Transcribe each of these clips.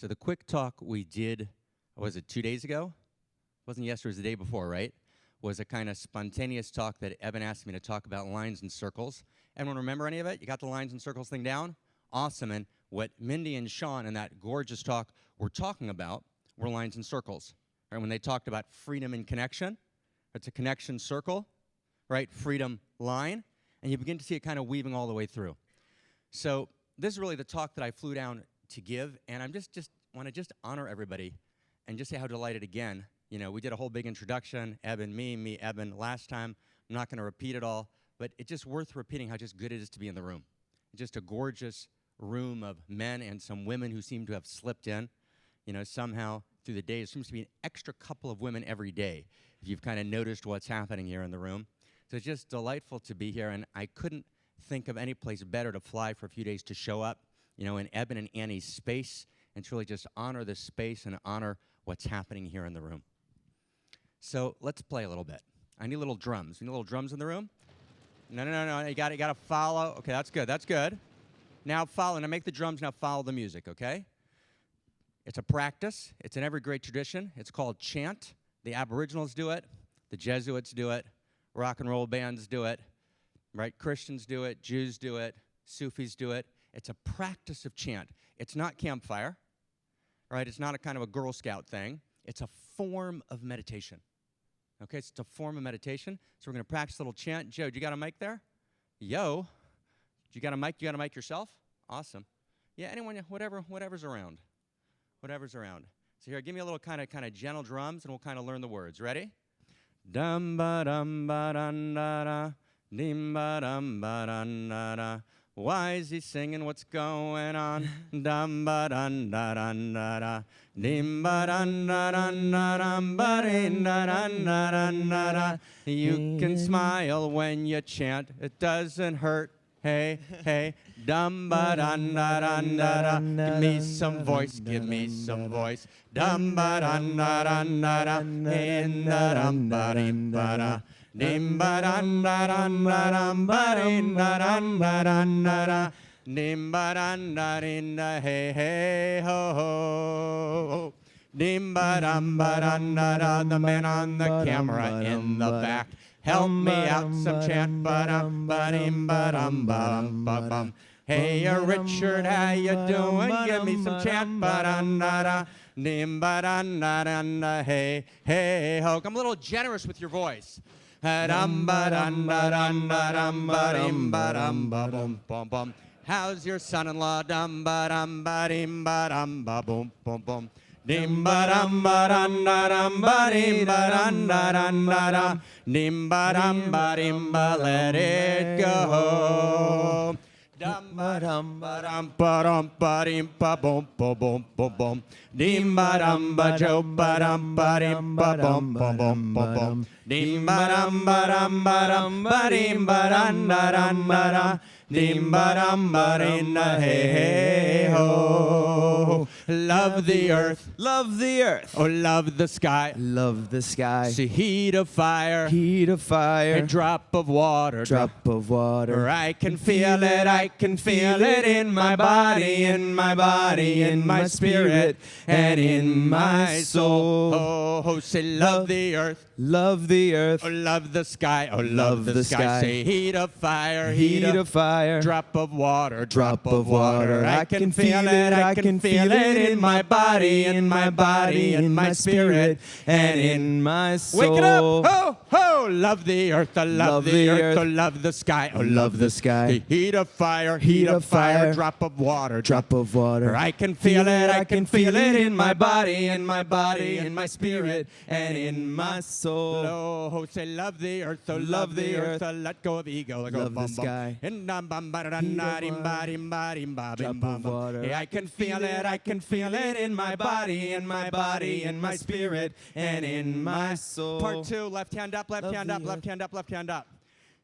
So the quick talk we did, was it 2 days ago? Wasn't yesterday, it was the day before, right? Was a kind of spontaneous talk that Evan asked me to talk about lines and circles. Everyone remember any of it? You got the lines and circles thing down? Awesome. And what Mindy and Sean in that gorgeous talk were talking about were lines and circles. Right? When they talked about freedom and connection, it's a connection circle, right? Freedom line. And you begin to see it kind of weaving all the way through. So this is really the talk that I flew down to give, and I'm just want to just honor everybody and just say how delighted again. You know, we did a whole big introduction, Evan, me, Evan, last time. I'm not going to repeat it all, but it's just worth repeating how just good it is to be in the room. Just a gorgeous room of men and some women who seem to have slipped in. You know, somehow through the day, there seems to be an extra couple of women every day, if you've kind of noticed what's happening here in the room. So it's just delightful to be here, and I couldn't think of any place better to fly for a few days to show up, you know, in Evan and Annie's space, and to really just honor this space and honor what's happening here in the room. So let's play a little bit. I need little drums. You need little drums in the room? No. You got to follow. Okay, that's good. That's good. Now follow. Now make the drums. Now follow the music. Okay. It's a practice. It's in every great tradition. It's called chant. The Aboriginals do it. The Jesuits do it. Rock and roll bands do it. Right? Christians do it. Jews do it. Sufis do it. It's a practice of chant. It's not campfire. Right? It's not a kind of a Girl Scout thing. It's a form of meditation. Okay, it's a form of meditation. So we're going to practice a little chant. Joe, do you got a mic there? Yo. You got a mic? You got a mic yourself? Awesome. Yeah, anyone, whatever's around. Whatever's around. So here, give me a little kind of gentle drums, and we'll kind of learn the words. Ready? Dum ba dum ba dum da da, dim ba dum ba dum da da. Why is he singing? What's going on? Dum ba dum da dum da da, dim ba dum da dum da dum ba dum da dum da dum da da. You can smile when you chant. It doesn't hurt. Hey, hey, dum ba dum da dum da da. Give me some voice, give me some voice. Dum ba dum da dum da da. In da dum ba dim ba da. Dim ba dum da dum da dum ba dim da dum da dum da da. Dim ba dum da dim da hey hey ho ho. Dim ba dum da da. The man on the camera in the back. Help me out some chant, ba-dum, ba-dim, ba-dum, ba-dum, ba-bum. Hey, Richard, how you doing? Give me some chant, ba-dum, da-da, dim, ba-dum, da-dum, da, hey, hey, ho. I'm a little generous with your voice. Dum, ba-dum, da-dum, da-dum, ba-dim, ba-dum, ba-bum, bum-bum. How's your son-in-law? Dum, ba-dum, ba-dim, ba-dum, ba-bum, bum-bum. Dim ba dum ba dum da dum ba dim ba dum da dum da dum. Dim ba dum ba dim ba, let it go. Dum ba dum ba dum ba dim ba bum bum bum bum bum. Dim ba dum ba jo ba dum ba dim ba bum bum bum bum bum. Dim ba dum ba dum ba dim ba dum da dum da dum. Dim ba dum ba dim da hey hey ho. Love the earth, love the earth. Oh, love the sky, love the sky. See heat of fire, heat of fire. A drop of water, drop of water. I can feel it, I can feel it in my body, in my body, in my spirit, and in my soul. Oh, say love the earth. Love the earth. Oh, love the sky. Oh, love the sky. Say heat of fire. Heat of fire. Drop of water. Drop of water. I can feel it. I can feel it in my body. In my body. In my spirit. And in my soul. Wake it up. Ho, ho. Love the earth. I love the earth. Oh, love the sky. Oh, love the sky. Heat of fire. Heat of fire. Drop of water. Drop of water. I can feel it. I can feel it in my body. In my body. In my spirit. And in my soul. Oh, say love the earth, oh love the earth, let go of ego, let go love the sky. Drop of water. I can feel it in my body, in my spirit, and in my soul. Part 2, left hand up, left hand up, left hand up, left hand up.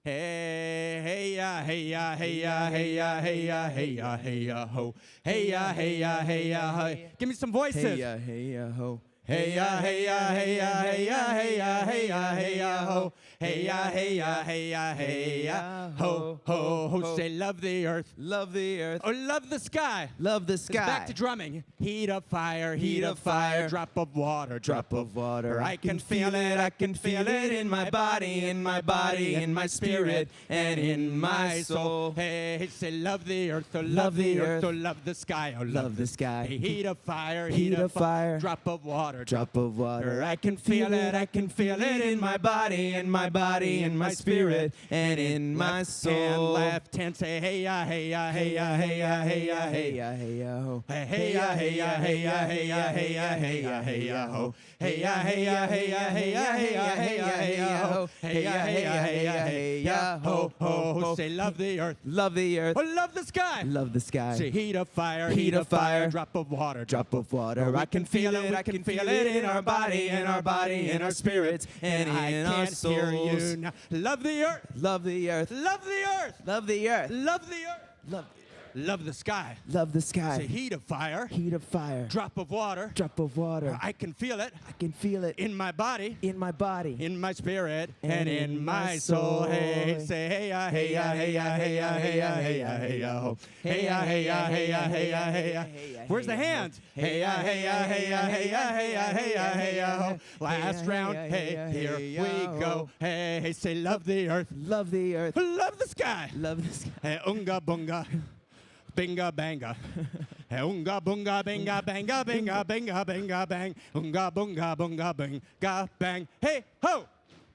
Hey, hey ya, hey ya, hey ya, hey ya, hey ya, hey ya, hey ya, ho. Hey ya, hey ya, hey ya, hey. Give me some voices. Hey ya, ho. Hey ya, hey ya, hey ya, hey ya, hey ya, hey ya, hey ya, ho. Hey ya, hey ya, hey ya, hey ya, ho, ho, ho. Say love the earth. Love the earth. Oh, love the sky. Love the It's sky. back to drumming. Heat of fire, heat of fire, drop of water, Drop of water. I can feel it, I can feel it in my body, in my body, in my spirit, and in my soul. Hey, say love the earth, oh love the earth, oh love the sky, oh Love the sky. Hey, heat of fire, Heat of fire. drop of water, Drop of water. I can feel it, I can feel it in my body, in my body, in my spirit, and in my soul. And left hand say hey ya, hey ya, hey ya, hey ya, hey ya, Hey ya, hey ya, ho. hey ya, hey ya, hey ya, hey ya, hey ya, hey ya, hey ya, ho. Hey ya, hey ya, hey ya, hey ya, hey ya, hey ya, hey ya, ho. Hey ya, hey ya, hey ya, hey ya, ho, ho, ho. Say love the earth. Love the earth. Oh, love the sky. Love the sky. Say heat of fire, Heat of fire, drop of water, drop of water. I can feel it, I can feel it in our body, in our body, in our spirits, and in our souls. I can't hear you now. Love the earth. Love the earth. Love the earth. Love the earth. Love the earth. Love the sky. Love the sky. Say heat of fire. Heat of fire. Drop of water. Drop of water. I can feel it. I can feel it in my body. In my body. In my spirit. And in my soul. Hey, say hey ya, hey ya, hey ya, hey ya, hey ya, hey ya, hey ya, ho. Hey ya, hey ya, hey ya, hey ya, hey ya. Where's the hands? Hey ya, hey ya, hey ya, hey ya, hey ya, hey ya, hey ya, ho. Last round. Hey, here we go. Hey, say love the earth. Love the earth. Love the sky. Love the sky. Hey, unga bunga. Binga banga. Hey, unga bunga binga banga binga binga binga bang. Unga bunga bunga binga bang. Hey, ho!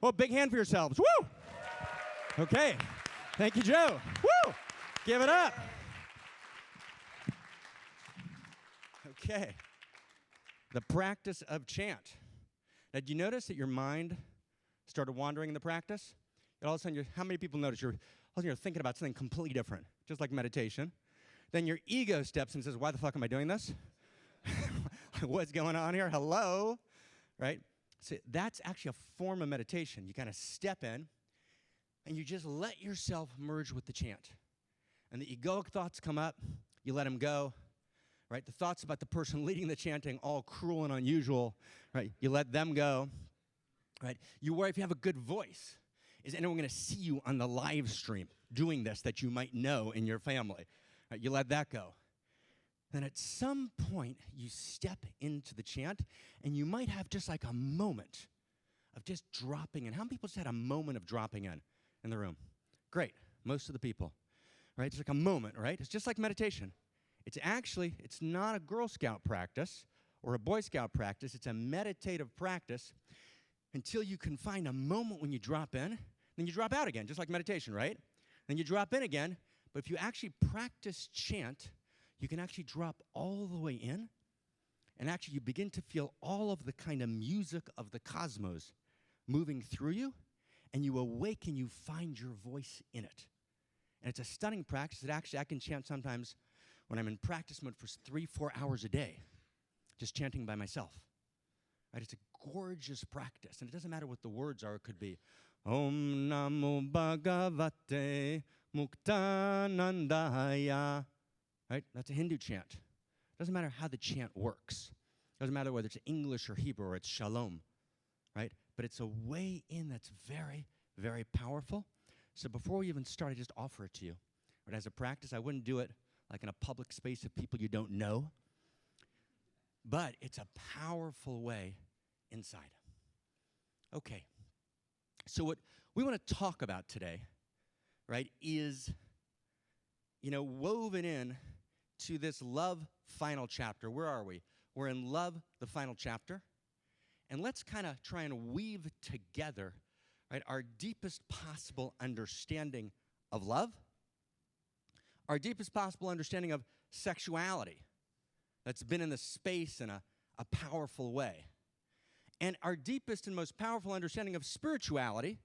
Well, big hand for yourselves. Woo! Okay. Thank you, Joe. Woo! Give it up. Okay. The practice of chant. Now, did you notice that your mind started wandering in the practice? And all of a sudden, how many people notice all of a sudden you're thinking about something completely different, just like meditation? Then your ego steps in and says, why the fuck am I doing this? What's going on here? Hello? Right? So that's actually a form of meditation. You kind of step in, and you just let yourself merge with the chant. And the egoic thoughts come up, you let them go. Right? The thoughts about the person leading the chanting, all cruel and unusual, right? You let them go. Right? You worry if you have a good voice. Is anyone going to see you on the live stream doing this that you might know in your family? Right, you let that go. Then at some point, you step into the chant, and you might have just like a moment of just dropping in. How many people just had a moment of dropping in the room? Great, most of the people. Right? It's like a moment, right? It's just like meditation. It's not a Girl Scout practice or a Boy Scout practice. It's a meditative practice until you can find a moment when you drop in, then you drop out again, just like meditation, right? Then you drop in again. But if you actually practice chant, you can actually drop all the way in, and actually you begin to feel all of the kind of music of the cosmos moving through you, and you awaken, you find your voice in it. And it's a stunning practice that actually I can chant sometimes when I'm in practice mode for 3-4 hours a day, just chanting by myself. Right? It's a gorgeous practice, and it doesn't matter what the words are. It could be Om Namo Bhagavate Muktanandaya, right? That's a Hindu chant. Doesn't matter how the chant works. Doesn't matter whether it's English or Hebrew or it's Shalom, right? But it's a way in that's very, very powerful. So before we even start, I just offer it to you. But as a practice, I wouldn't do it like in a public space of people you don't know. But it's a powerful way inside. Okay. So what we want to talk about today, right, is, woven in to this love final chapter. Where are we? We're in love, the final chapter. And let's kind of try and weave together, right, our deepest possible understanding of love, our deepest possible understanding of sexuality that's been in the space in a powerful way, and our deepest and most powerful understanding of spirituality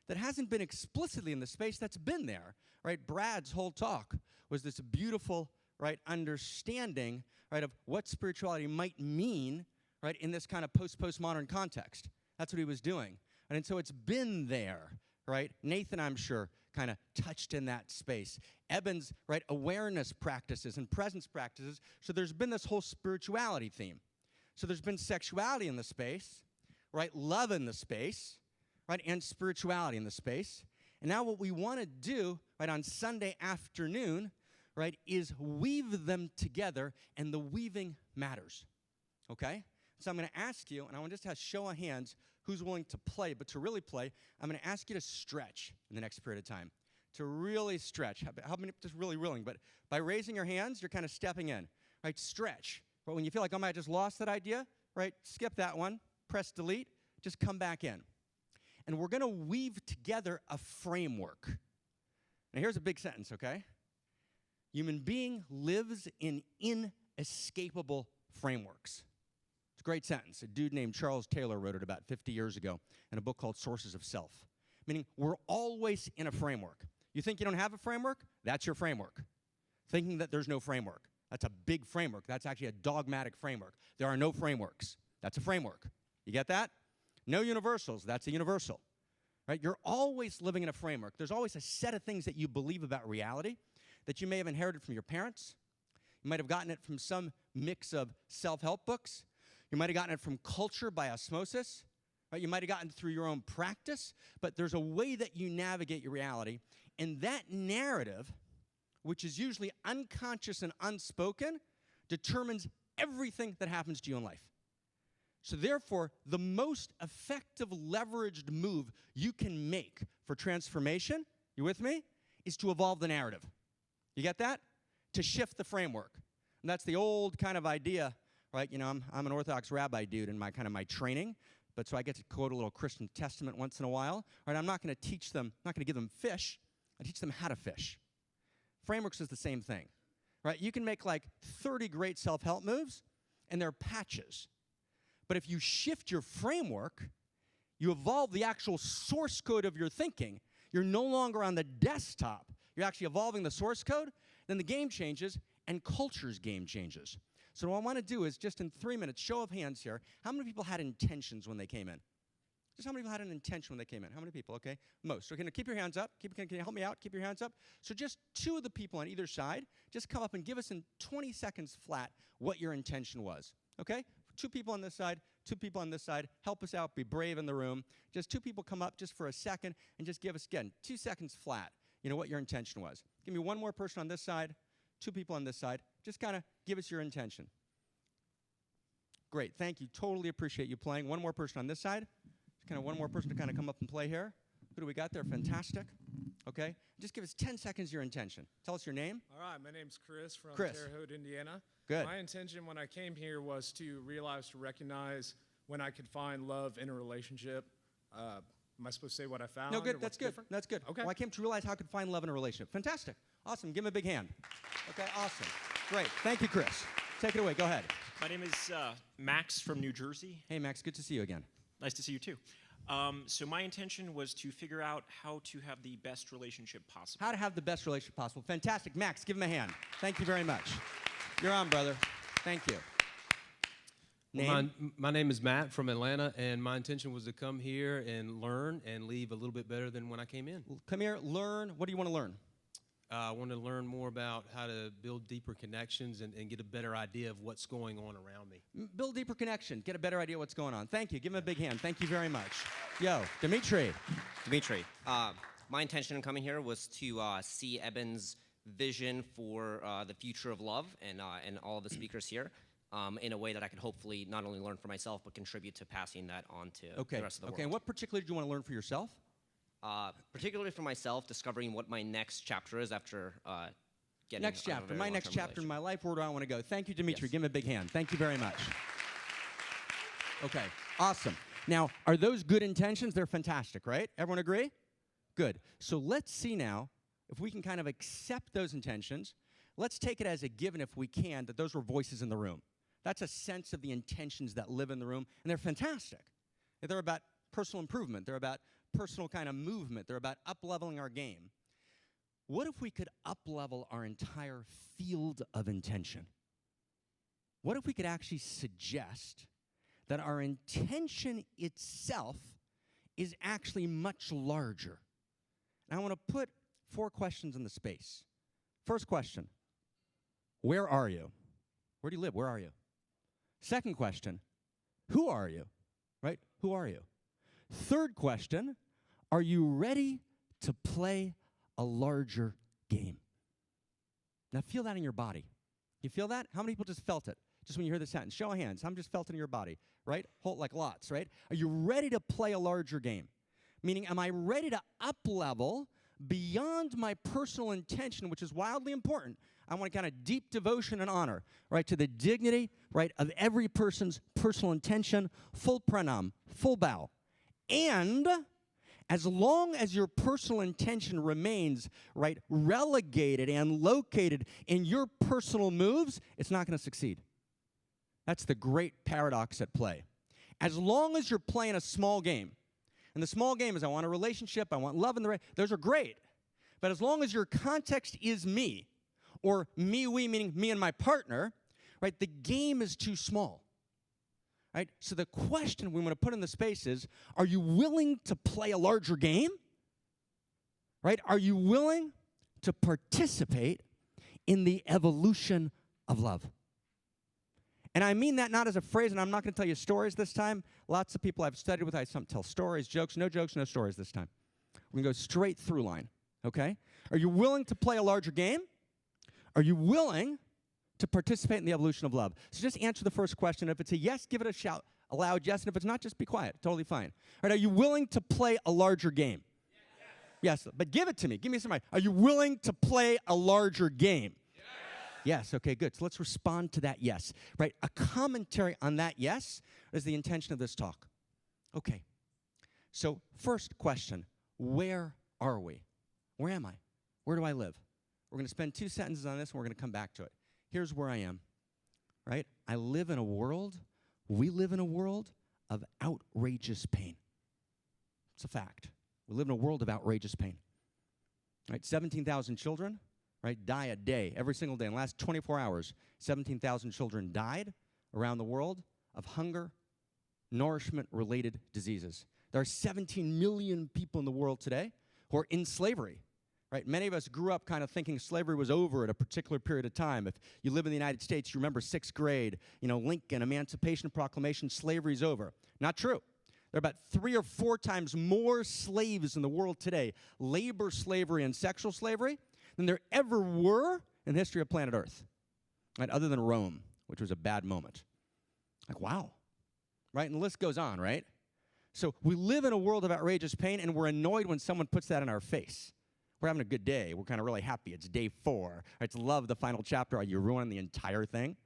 that hasn't been explicitly in the space that's been there, right? Brad's whole talk was this beautiful, right, understanding, right, of what spirituality might mean, right, in this kind of postmodern context. That's what he was doing. And so it's been there, right? Nathan, I'm sure, kind of touched in that space. Eben's, right, awareness practices and presence practices. So there's been this whole spirituality theme. So there's been sexuality in the space, right? Love in the space, right? And spirituality in the space. And now what we want to do, right, on Sunday afternoon, right, is weave them together, and the weaving matters, okay? So I'm going to ask you, and I want just to have show of hands who's willing to play, but to really play, I'm going to ask you to stretch in the next period of time, to really stretch. How many, just really willing, but by raising your hands, you're kind of stepping in, right? Stretch. But when you feel like, oh, I just lost that idea, right, skip that one, press delete, just come back in. And we're going to weave together a framework. Now, here's a big sentence, okay? Human being lives in inescapable frameworks. It's a great sentence. A dude named Charles Taylor wrote it about 50 years ago in a book called Sources of Self, meaning we're always in a framework. You think you don't have a framework? That's your framework. Thinking that there's no framework. That's a big framework. That's actually a dogmatic framework. There are no frameworks. That's a framework. You get that? No universals. That's a universal. Right? You're always living in a framework. There's always a set of things that you believe about reality that you may have inherited from your parents. You might have gotten it from some mix of self-help books. You might have gotten it from culture by osmosis. Right? You might have gotten it through your own practice. But there's a way that you navigate your reality. And that narrative, which is usually unconscious and unspoken, determines everything that happens to you in life. So therefore, the most effective leveraged move you can make for transformation, you with me, is to evolve the narrative. You get that? To shift the framework. And that's the old kind of idea, right? You know, I'm an Orthodox rabbi dude in my training, but so I get to quote a little Christian Testament once in a while. Right? I'm not going to teach them, I'm not going to give them fish. I teach them how to fish. Frameworks is the same thing, right? You can make like 30 great self-help moves, and they're patches. But if you shift your framework, you evolve the actual source code of your thinking. You're no longer on the desktop. You're actually evolving the source code. Then the game changes, and culture's game changes. So what I want to do is just in 3 minutes, show of hands here, how many people had intentions when they came in? Just how many people had an intention when they came in? How many people? Okay, most. Okay, now keep your hands up. Can you help me out? Keep your hands up. So just 2 of the people on either side, just come up and give us in 20 seconds flat what your intention was. Okay? 2 people on this side, 2 people on this side. Help us out. Be brave in the room. Just 2 people come up just for a second and just give us, again, 2 seconds flat, you know, what your intention was. Give me 1 more person on this side, 2 people on this side. Just kind of give us your intention. Great. Thank you. Totally appreciate you playing. 1 more person on this side. Just kind of 1 more person to kind of come up and play here. Who do we got there? Fantastic. Okay. Just give us 10 seconds your intention. Tell us your name. All right. My name's Chris from Terre Haute, Indiana. Good. My intention when I came here was to realize, to recognize when I could find love in a relationship. Am I supposed to say what I found? No, good. That's good. Different? That's good. Okay. Well, I came to realize how I could find love in a relationship. Fantastic. Awesome. Give him a big hand. Okay, awesome. Great. Thank you, Chris. Take it away. Go ahead. My name is Max from New Jersey. Hey, Max. Good to see you again. Nice to see you, too. So my intention was to figure out how to have the best relationship possible. How to have the best relationship possible. Fantastic. Max, give him a hand. Thank you very much. You're on, brother. Thank you. Name? My name is Matt from Atlanta, and my intention was to come here and learn and leave a little bit better than when I came in. Come here, learn. What do you want to learn? I want to learn more about how to build deeper connections and get a better idea of what's going on around me. Build deeper connection. Get a better idea of what's going on. Thank you. Give him a big hand. Thank you very much. Yo, Dimitri. My intention in coming here was to see Eben's vision for the future of love and all of the speakers here in a way that I could hopefully not only learn for myself, but contribute to passing that on to the rest of the world. Okay, and what particularly do you want to learn for yourself? Particularly for myself, discovering what my next chapter is after getting Next chapter. My next chapter in my life, where do I want to go? Thank you, Dimitri. Yes. Give him a big hand. Thank you very much. Okay, awesome. Now, are those good intentions? They're fantastic, right? Everyone agree? Good. So let's see now if we can kind of accept those intentions. Let's take it as a given, if we can, that those were voices in the room. That's a sense of the intentions that live in the room, and they're fantastic. They're about personal improvement. They're about personal kind of movement. They're about up-leveling our game. What if we could up-level our entire field of intention? What if we could actually suggest that our intention itself is actually much larger? And I want to put 4 questions in the space. First question, where are you? Where do you live? Where are you? Second question, Who are you? Right? Who are you? Third question, are you ready to play a larger game? Now feel that in your body. You feel that? How many people just felt it? Just when you hear the sentence, show of hands. How many just felt it in your body, right? Hold like lots, right? Are you ready to play a larger game? Meaning, am I ready to up-level beyond my personal intention, which is wildly important? I want kind of deep devotion and honor, right, to the dignity, right, of every person's personal intention, full pranam, full bow. And as long as your personal intention remains, right, relegated and located in your personal moves, it's not going to succeed. That's the great paradox at play. As long as you're playing a small game, and the small game is I want a relationship, I want love, and those are great. But as long as your context is me, or me, we, meaning me and my partner, right, the game is too small. Right? So the question we want to put in the space is, are you willing to play a larger game? Right? Are you willing to participate in the evolution of love? And I mean that not as a phrase, and I'm not going to tell you stories this time. Lots of people I've studied with, I tell stories, jokes, no stories this time. We're going to go straight through line, okay? Are you willing to play a larger game? Are you willing to participate in the evolution of love? So just answer the first question. If it's a yes, give it a shout, a loud yes, and if it's not, just be quiet. Totally fine. All right, are you willing to play a larger game? Yes, but give it to me. Give me some right. Are you willing to play a larger game? Yes, okay, good. So let's respond to that yes, right? A commentary on that yes is the intention of this talk. Okay, so first question, where are we? Where am I? Where do I live? We're going to spend 2 sentences on this, and we're going to come back to it. Here's where I am, right? I live in a world, we live in a world of outrageous pain. It's a fact. We live in a world of outrageous pain. Right? 17,000 children, right, die a day, every single day. In the last 24 hours, 17,000 children died around the world of hunger, nourishment-related diseases. There are 17 million people in the world today who are in slavery. Right? Many of us grew up kind of thinking slavery was over at a particular period of time. If you live in the United States, you remember 6th grade, Lincoln, Emancipation Proclamation, slavery's over. Not true. There are about 3 or 4 times more slaves in the world today, labor slavery and sexual slavery, than there ever were in the history of planet Earth, right? Other than Rome, which was a bad moment. Like, wow. Right? And the list goes on, right? So we live in a world of outrageous pain, and we're annoyed when someone puts that in our face. We're having a good day. We're kind of really happy. It's day 4. It's love, the final chapter. Are you ruining the entire thing?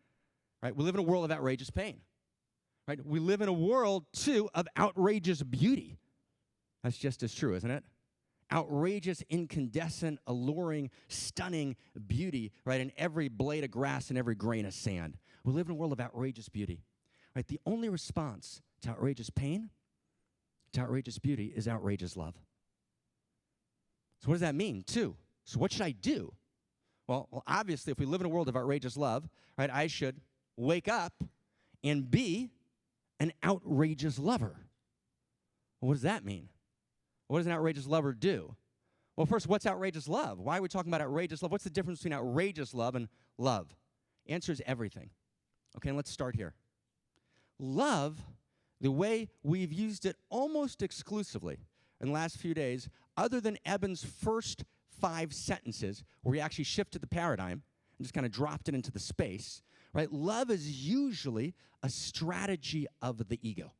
Right? We live in a world of outrageous pain. Right? We live in a world, too, of outrageous beauty. That's just as true, isn't it? Outrageous, incandescent, alluring, stunning beauty, right, in every blade of grass and every grain of sand. We live in a world of outrageous beauty. Right? The only response to outrageous pain, to outrageous beauty, is outrageous love. So what does that mean, too? So what should I do? Well, obviously, if we live in a world of outrageous love, right, I should wake up and be an outrageous lover. Well, what does that mean? What does an outrageous lover do? Well, first, what's outrageous love? Why are we talking about outrageous love? What's the difference between outrageous love and love? The answer is everything. Okay, and let's start here. Love, the way we've used it almost exclusively in the last few days, other than Eben's first 5 sentences, where he actually shifted the paradigm and just kind of dropped it into the space, right? Love is usually a strategy of the ego.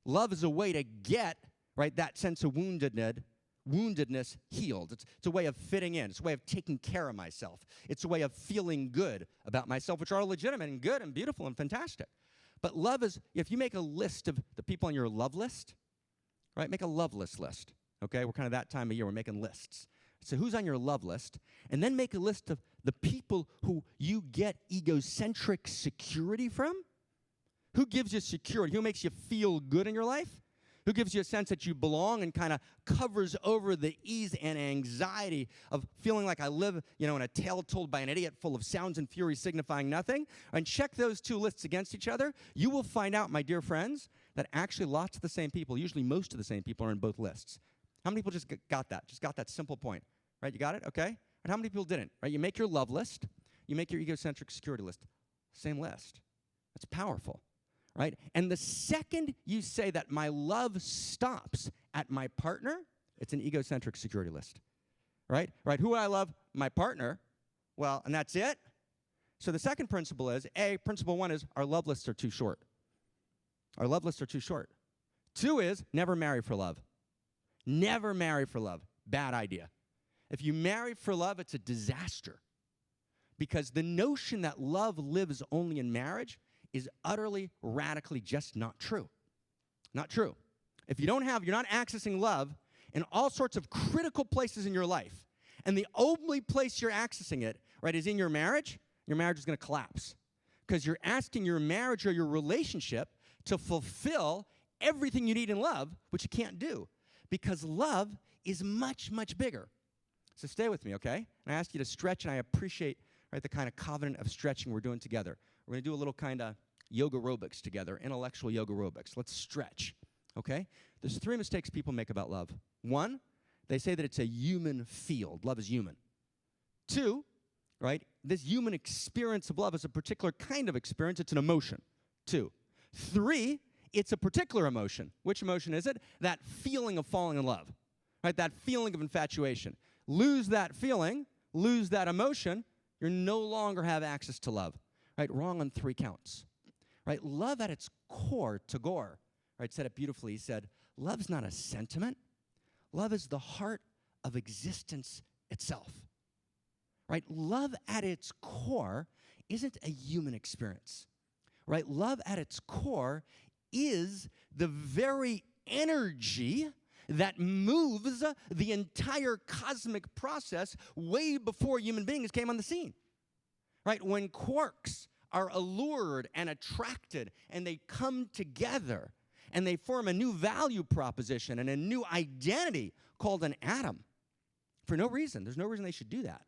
Love is a way to get, right, that sense of woundedness healed. It's a way of fitting in. It's a way of taking care of myself. It's a way of feeling good about myself, which are legitimate and good and beautiful and fantastic. But love is, if you make a list of the people on your love list, right, make a love list. Okay, we're kind of that time of year, we're making lists. So who's on your love list? And then make a list of the people who you get egocentric security from. Who gives you security? Who makes you feel good in your life? Who gives you a sense that you belong and kind of covers over the ease and anxiety of feeling like I live, in a tale told by an idiot full of sounds and fury signifying nothing? And check those 2 lists against each other. You will find out, my dear friends, that actually lots of the same people, usually most of the same people, are in both lists. How many people just got that? Just got that simple point, right? You got it? Okay. And how many people didn't? Right? You make your love list. You make your egocentric security list. Same list. That's powerful. right? And the second you say that my love stops at my partner, it's an egocentric security list, right? Right, who do I love? My partner. Well, and that's it? So the second principle is, principle one is our love lists are too short. Our love lists are too short. Two is never marry for love. Never marry for love. Bad idea. If you marry for love, it's a disaster. Because the notion that love lives only in marriage is utterly, radically just not true. Not true. If you don't have, you're not accessing love in all sorts of critical places in your life, and the only place you're accessing it, right, is in your marriage is going to collapse. Because you're asking your marriage or your relationship to fulfill everything you need in love, which you can't do. Because love is much, much bigger. So stay with me, okay? And I ask you to stretch, and I appreciate, right, the kind of covenant of stretching we're doing together. We're going to do a little kind of yoga aerobics together, intellectual yoga aerobics. Let's stretch, okay? There's 3 mistakes people make about love. 1, they say that it's a human field. Love is human. 2, right, this human experience of love is a particular kind of experience. It's an emotion. 2. 3, it's a particular emotion. Which emotion is it? That feeling of falling in love, right? That feeling of infatuation. Lose that feeling, lose that emotion, you no longer have access to love, right? Wrong on 3 counts, right? Love at its core, Tagore, right, said it beautifully. He said, love's not a sentiment. Love is the heart of existence itself, right? Love at its core isn't a human experience, right? Love at its core is the very energy that moves the entire cosmic process way before human beings came on the scene, right? When quarks are allured and attracted and they come together and they form a new value proposition and a new identity called an atom for no reason. There's no reason they should do that.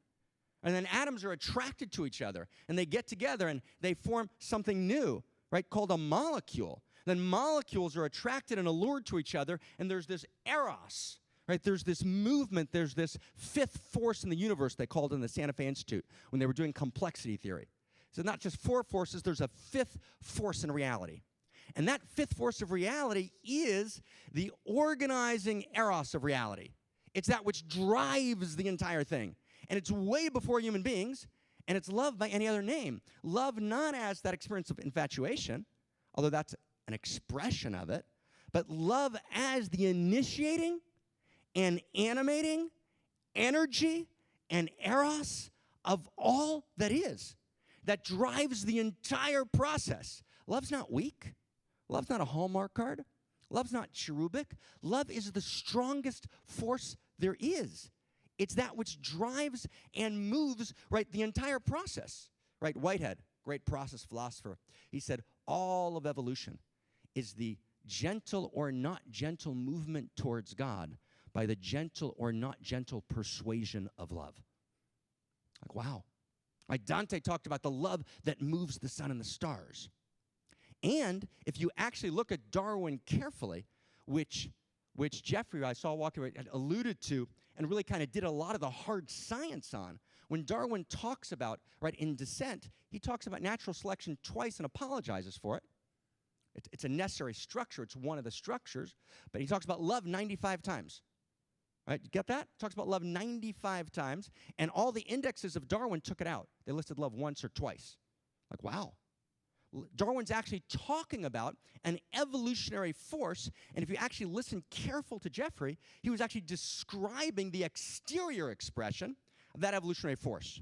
And then atoms are attracted to each other and they get together and they form something new, right, called a molecule. Then molecules are attracted and allured to each other, and there's this eros, right? There's this movement, there's this 5th force in the universe, they called it in the Santa Fe Institute when they were doing complexity theory. So not just 4 forces, there's a 5th force in reality. And that 5th force of reality is the organizing eros of reality. It's that which drives the entire thing. And it's way before human beings, and it's love by any other name. Love not as that experience of infatuation, although that's an expression of it, but love as the initiating and animating energy and eros of all that is, that drives the entire process. Love's not weak. Love's not a Hallmark card. Love's not cherubic. Love is the strongest force there is. It's that which drives and moves, right, the entire process. Right, Whitehead, great process philosopher, he said, all of evolution is the gentle or not gentle movement towards God by the gentle or not gentle persuasion of love. Like, wow. Like Dante talked about the love that moves the sun and the stars. And if you actually look at Darwin carefully, which Jeffrey, I saw walking away, had alluded to and really kind of did a lot of the hard science on, when Darwin talks about, right, in Descent, he talks about natural selection twice and apologizes for it. It's a necessary structure. It's one of the structures. But he talks about love 95 times. Right? You get that? Talks about love 95 times. And all the indexes of Darwin took it out. They listed love once or twice. Like, wow. Darwin's actually talking about an evolutionary force. And if you actually listen careful to Jeffrey, he was actually describing the exterior expression of that evolutionary force.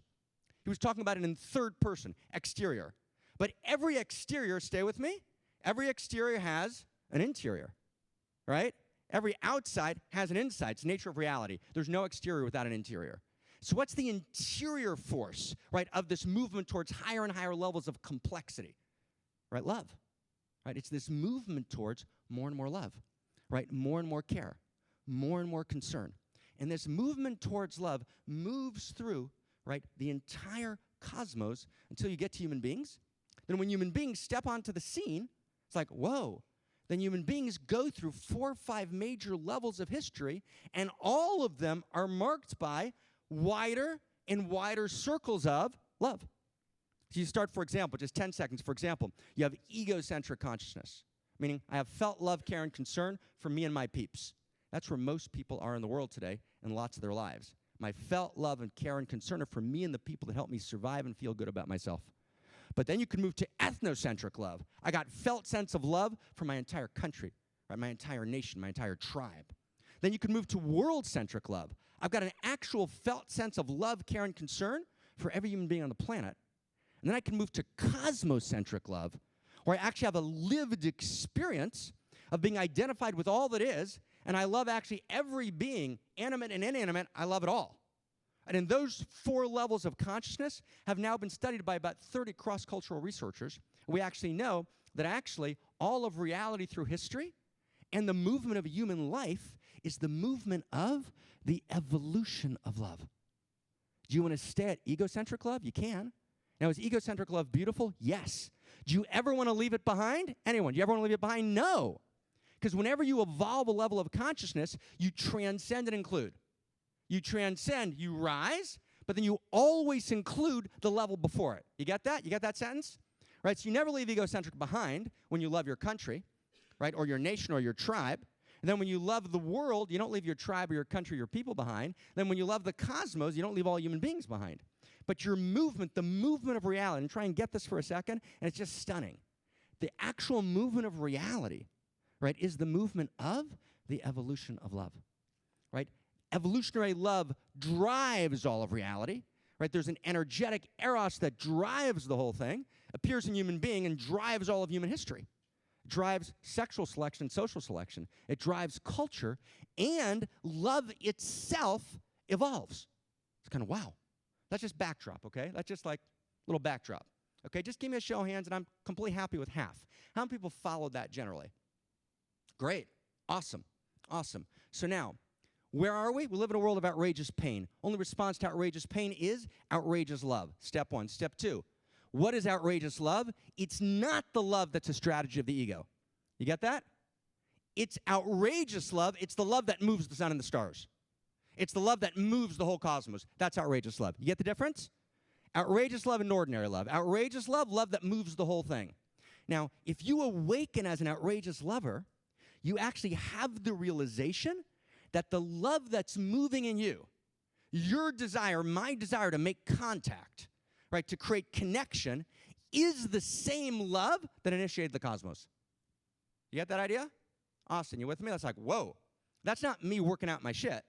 He was talking about it in 3rd person, exterior. But every exterior, stay with me, every exterior has an interior, right? Every outside has an inside. It's the nature of reality. There's no exterior without an interior. So what's the interior force, right, of this movement towards higher and higher levels of complexity? Right, love. Right, it's this movement towards more and more love, right? More and more care, more and more concern. And this movement towards love moves through, right, the entire cosmos until you get to human beings. Then when human beings step onto the scene, it's like, whoa. Then human beings go through 4 or 5 major levels of history, and all of them are marked by wider and wider circles of love. So you start, for example, just 10 seconds, for example, you have egocentric consciousness, meaning I have felt love, care, and concern for me and my peeps. That's where most people are in the world today in lots of their lives. My felt love and care and concern are for me and the people that help me survive and feel good about myself. But then you can move to ethnocentric love. I got felt sense of love for my entire country, right? My entire nation, my entire tribe. Then you can move to world-centric love. I've got an actual felt sense of love, care, and concern for every human being on the planet. And then I can move to cosmocentric love, where I actually have a lived experience of being identified with all that is, and I love actually every being, animate and inanimate, I love it all. And in those 4 levels of consciousness have now been studied by about 30 cross-cultural researchers. We actually know that actually all of reality through history and the movement of human life is the movement of the evolution of love. Do you want to stay at egocentric love? You can. Now, is egocentric love beautiful? Yes. Do you ever want to leave it behind? Anyone? Do you ever want to leave it behind? No. Because whenever you evolve a level of consciousness, you transcend and include. You transcend, you rise, but then you always include the level before it. You get that? You get that sentence? Right? So you never leave egocentric behind when you love your country, right? Or your nation or your tribe. And then when you love the world, you don't leave your tribe or your country or your people behind. Then when you love the cosmos, you don't leave all human beings behind. But your movement, the movement of reality, and try and get this for a second, and it's just stunning. The actual movement of reality, right, is the movement of the evolution of love, right? Evolutionary love drives all of reality, right? There's an energetic eros that drives the whole thing, appears in human being, and drives all of human history. It drives sexual selection, social selection. It drives culture, and love itself evolves. It's kind of wow. That's just backdrop, okay? That's just like a little backdrop. Okay, just give me a show of hands, and I'm completely happy with half. How many people followed that generally? Great. Awesome. Awesome. So now, where are we? We live in a world of outrageous pain. Only response to outrageous pain is outrageous love. Step 1. Step 2. What is outrageous love? It's not the love that's a strategy of the ego. You get that? It's outrageous love. It's the love that moves the sun and the stars. It's the love that moves the whole cosmos. That's outrageous love. You get the difference? Outrageous love and ordinary love. Outrageous love, love that moves the whole thing. Now, if you awaken as an outrageous lover, you actually have the realization that the love that's moving in you, your desire, my desire to make contact, right, to create connection, is the same love that initiated the cosmos. You get that idea? Austin, you with me? That's like, whoa. That's not me working out my shit.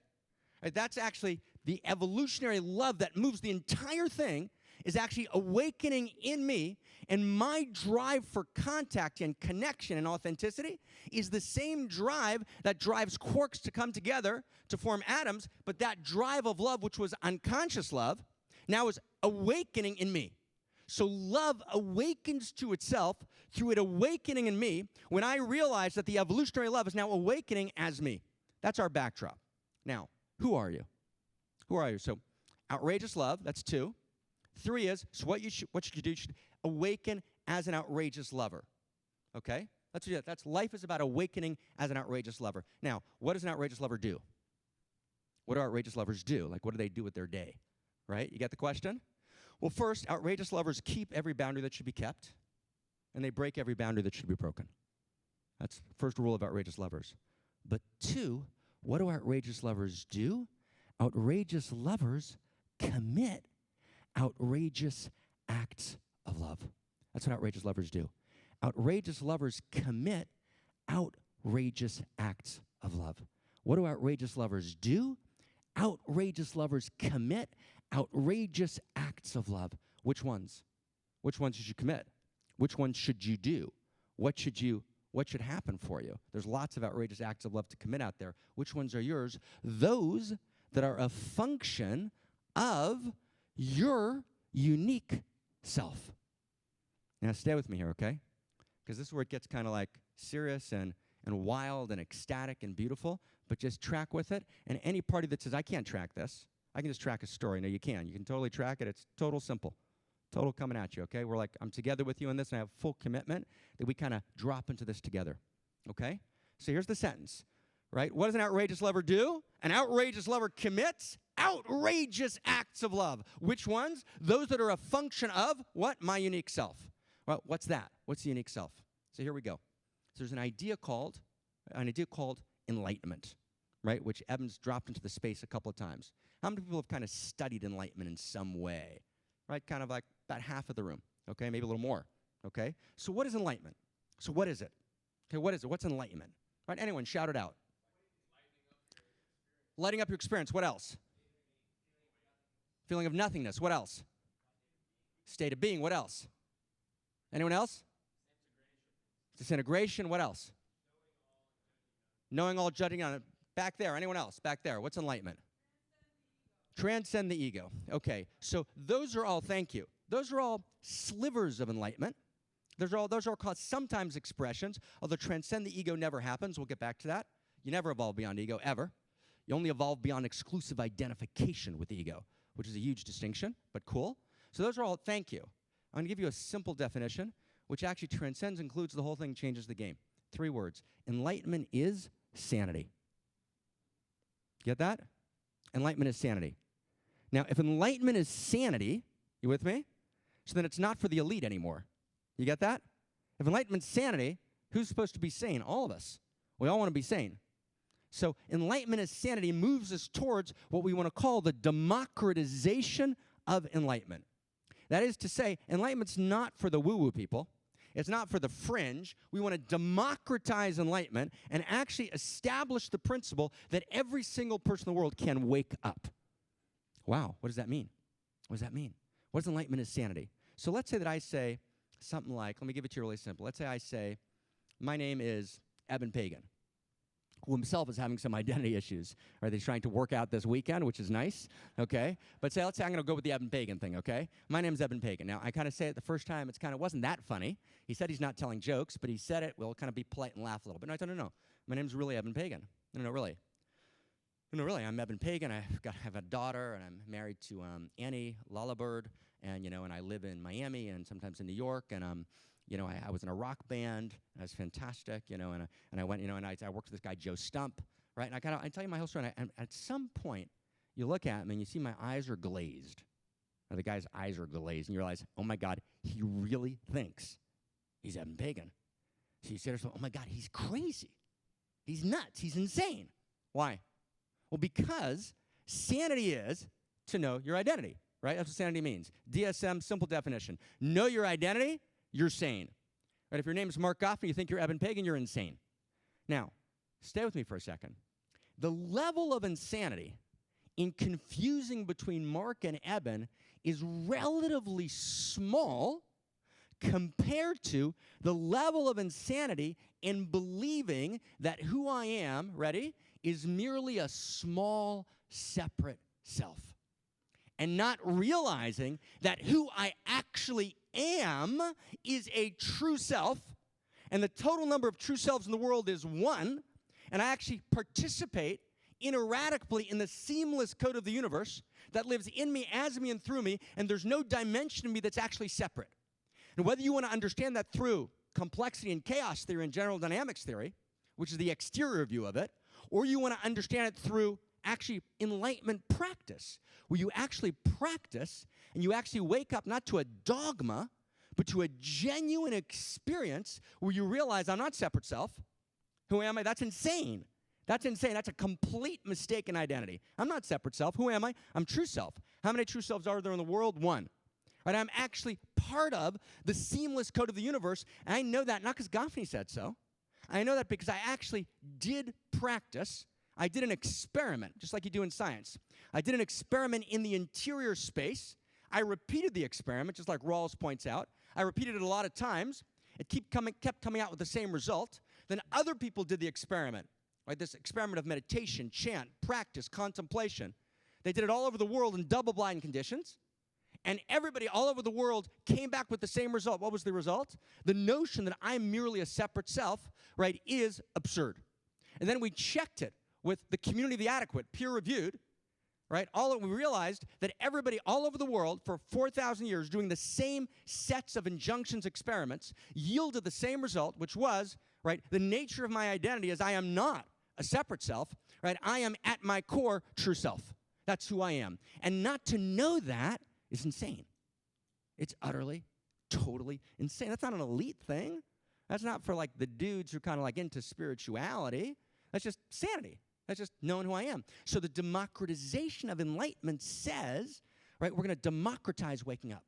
Right? That's actually the evolutionary love that moves the entire thing is actually awakening in me, and my drive for contact and connection and authenticity is the same drive that drives quarks to come together to form atoms, but that drive of love, which was unconscious love, now is awakening in me. So love awakens to itself through it awakening in me when I realize that the evolutionary love is now awakening as me. That's our backdrop. Now, who are you? Who are you? So outrageous love, that's 2. 3 is, so what should you do? You should awaken as an outrageous lover. Okay? That's what you do. That's life is about awakening as an outrageous lover. Now, what does an outrageous lover do? What do outrageous lovers do? Like, what do they do with their day? Right? You get the question? Well, first, outrageous lovers keep every boundary that should be kept, and they break every boundary that should be broken. That's the first rule of outrageous lovers. But 2, what do outrageous lovers do? Outrageous lovers commit outrageous acts of love. That's what outrageous lovers do. Outrageous lovers commit outrageous acts of love. What do outrageous lovers do? Outrageous lovers commit outrageous acts of love. Which ones? Which ones should you commit? Which ones should you do? What should happen for you? There's lots of outrageous acts of love to commit out there. Which ones are yours? Those that are a function of your unique self. Now stay with me here, okay? Because this is where it gets kind of like serious and wild and ecstatic and beautiful, but just track with it. And any party that says, I can't track this, I can just track a story. No, you can. You can totally track it. It's total simple. Total coming at you, okay? We're like, I'm together with you in this, and I have full commitment that we kind of drop into this together, okay? So here's the sentence, right? What does an outrageous lover do? An outrageous lover commits outrageous acts of love. Which ones? Those that are a function of what? My unique self. Well, what's that? What's the unique self? So here we go. So there's an idea called enlightenment, right? Which Eben's dropped into the space a couple of times. How many people have kind of studied enlightenment in some way? Right? Kind of like about half of the room. Okay, maybe a little more. Okay? So what is enlightenment? So what is it? Okay, what is it? What's enlightenment? Right? Anyone, shout it out. Lighting up your experience. What else? Feeling of nothingness. What else? State of being. What else? Anyone else? Disintegration. What else? Knowing all, judging on it. Back there. Anyone else? Back there. What's enlightenment? Transcend the ego. Okay, so those are all, thank you. Those are all slivers of enlightenment. Those are called sometimes expressions, although transcend the ego never happens. We'll get back to that. You never evolve beyond ego, ever. You only evolve beyond exclusive identification with the ego, which is a huge distinction, but cool. So those are all, thank you. I'm going to give you a simple definition, which actually transcends, includes the whole thing, changes the game. 3 words. Enlightenment is sanity. Get that? Enlightenment is sanity. Now, if enlightenment is sanity, you with me? So then it's not for the elite anymore. You get that? If enlightenment's sanity, who's supposed to be sane? All of us. We all want to be sane. So enlightenment as sanity moves us towards what we want to call the democratization of enlightenment. That is to say, enlightenment's not for the woo-woo people. It's not for the fringe. We want to democratize enlightenment and actually establish the principle that every single person in the world can wake up. Wow, what does that mean? What does that mean? What is enlightenment as sanity? So let's say that I say something like, let me give it to you really simple. Let's say I say, my name is Eben Pagan, who himself is having some identity issues. Are they trying to work out this weekend, which is nice, okay? But let's say I'm going to go with the Eben Pagan thing, okay? My name's Eben Pagan. Now, I kind of say it the first time, it wasn't that funny. He said he's not telling jokes, but he said it, we'll kind of be polite and laugh a little bit. No, I don't know. My name's really Eben Pagan. No, really. No, really, I'm Eben Pagan. I have a daughter, and I'm married to Annie Lullabird, and and I live in Miami and sometimes in New York, and I was in a rock band. And it was fantastic, and I went, and I worked with this guy Joe Stump, right? And I tell you my whole story. And at some point, you look at him and you see my eyes are glazed. Or the guy's eyes are glazed, and you realize, oh my God, he really thinks he's Eben Pagan. So you say to yourself, oh my God, he's crazy. He's nuts. He's insane. Why? Well, because sanity is to know your identity, right? That's what sanity means. DSM, simple definition. Know your identity, you're sane. Right? If your name's Marc Gafni, you think you're Eben Pagan, you're insane. Now, stay with me for a second. The level of insanity in confusing between Marc and Eben is relatively small compared to the level of insanity in believing that who I am, ready, is merely a small, separate self. And not realizing that who I actually am is a true self, and the total number of true selves in the world is 1, and I actually participate ineradicably in the seamless code of the universe that lives in me, as me, and through me, and there's no dimension in me that's actually separate. And whether you want to understand that through complexity and chaos theory and general dynamics theory, which is the exterior view of it, or you want to understand it through actually enlightenment practice, where you actually practice and you actually wake up not to a dogma, but to a genuine experience where you realize I'm not separate self. Who am I? That's insane. That's insane. That's a complete mistaken identity. I'm not separate self. Who am I? I'm true self. How many true selves are there in the world? 1. Right? I'm actually part of the seamless code of the universe, and I know that not because Gafni said so. I know that because I actually did practice. I did an experiment, just like you do in science. I did an experiment in the interior space. I repeated the experiment, just like Rawls points out. I repeated it a lot of times. It kept coming out with the same result. Then other people did the experiment, right? This experiment of meditation, chant, practice, contemplation. They did it all over the world in double-blind conditions. And everybody all over the world came back with the same result. What was the result? The notion that I'm merely a separate self, right, is absurd. And then we checked it with the community of the adequate, peer-reviewed, right? We realized that everybody all over the world for 4,000 years doing the same sets of injunctions experiments yielded the same result, which was, right, the nature of my identity is I am not a separate self, right? I am at my core true self. That's who I am. And not to know that is insane. It's utterly, totally insane. That's not an elite thing. That's not for like the dudes who are kind of like into spirituality. That's just sanity. That's just knowing who I am. So the democratization of enlightenment says, right, we're going to democratize waking up.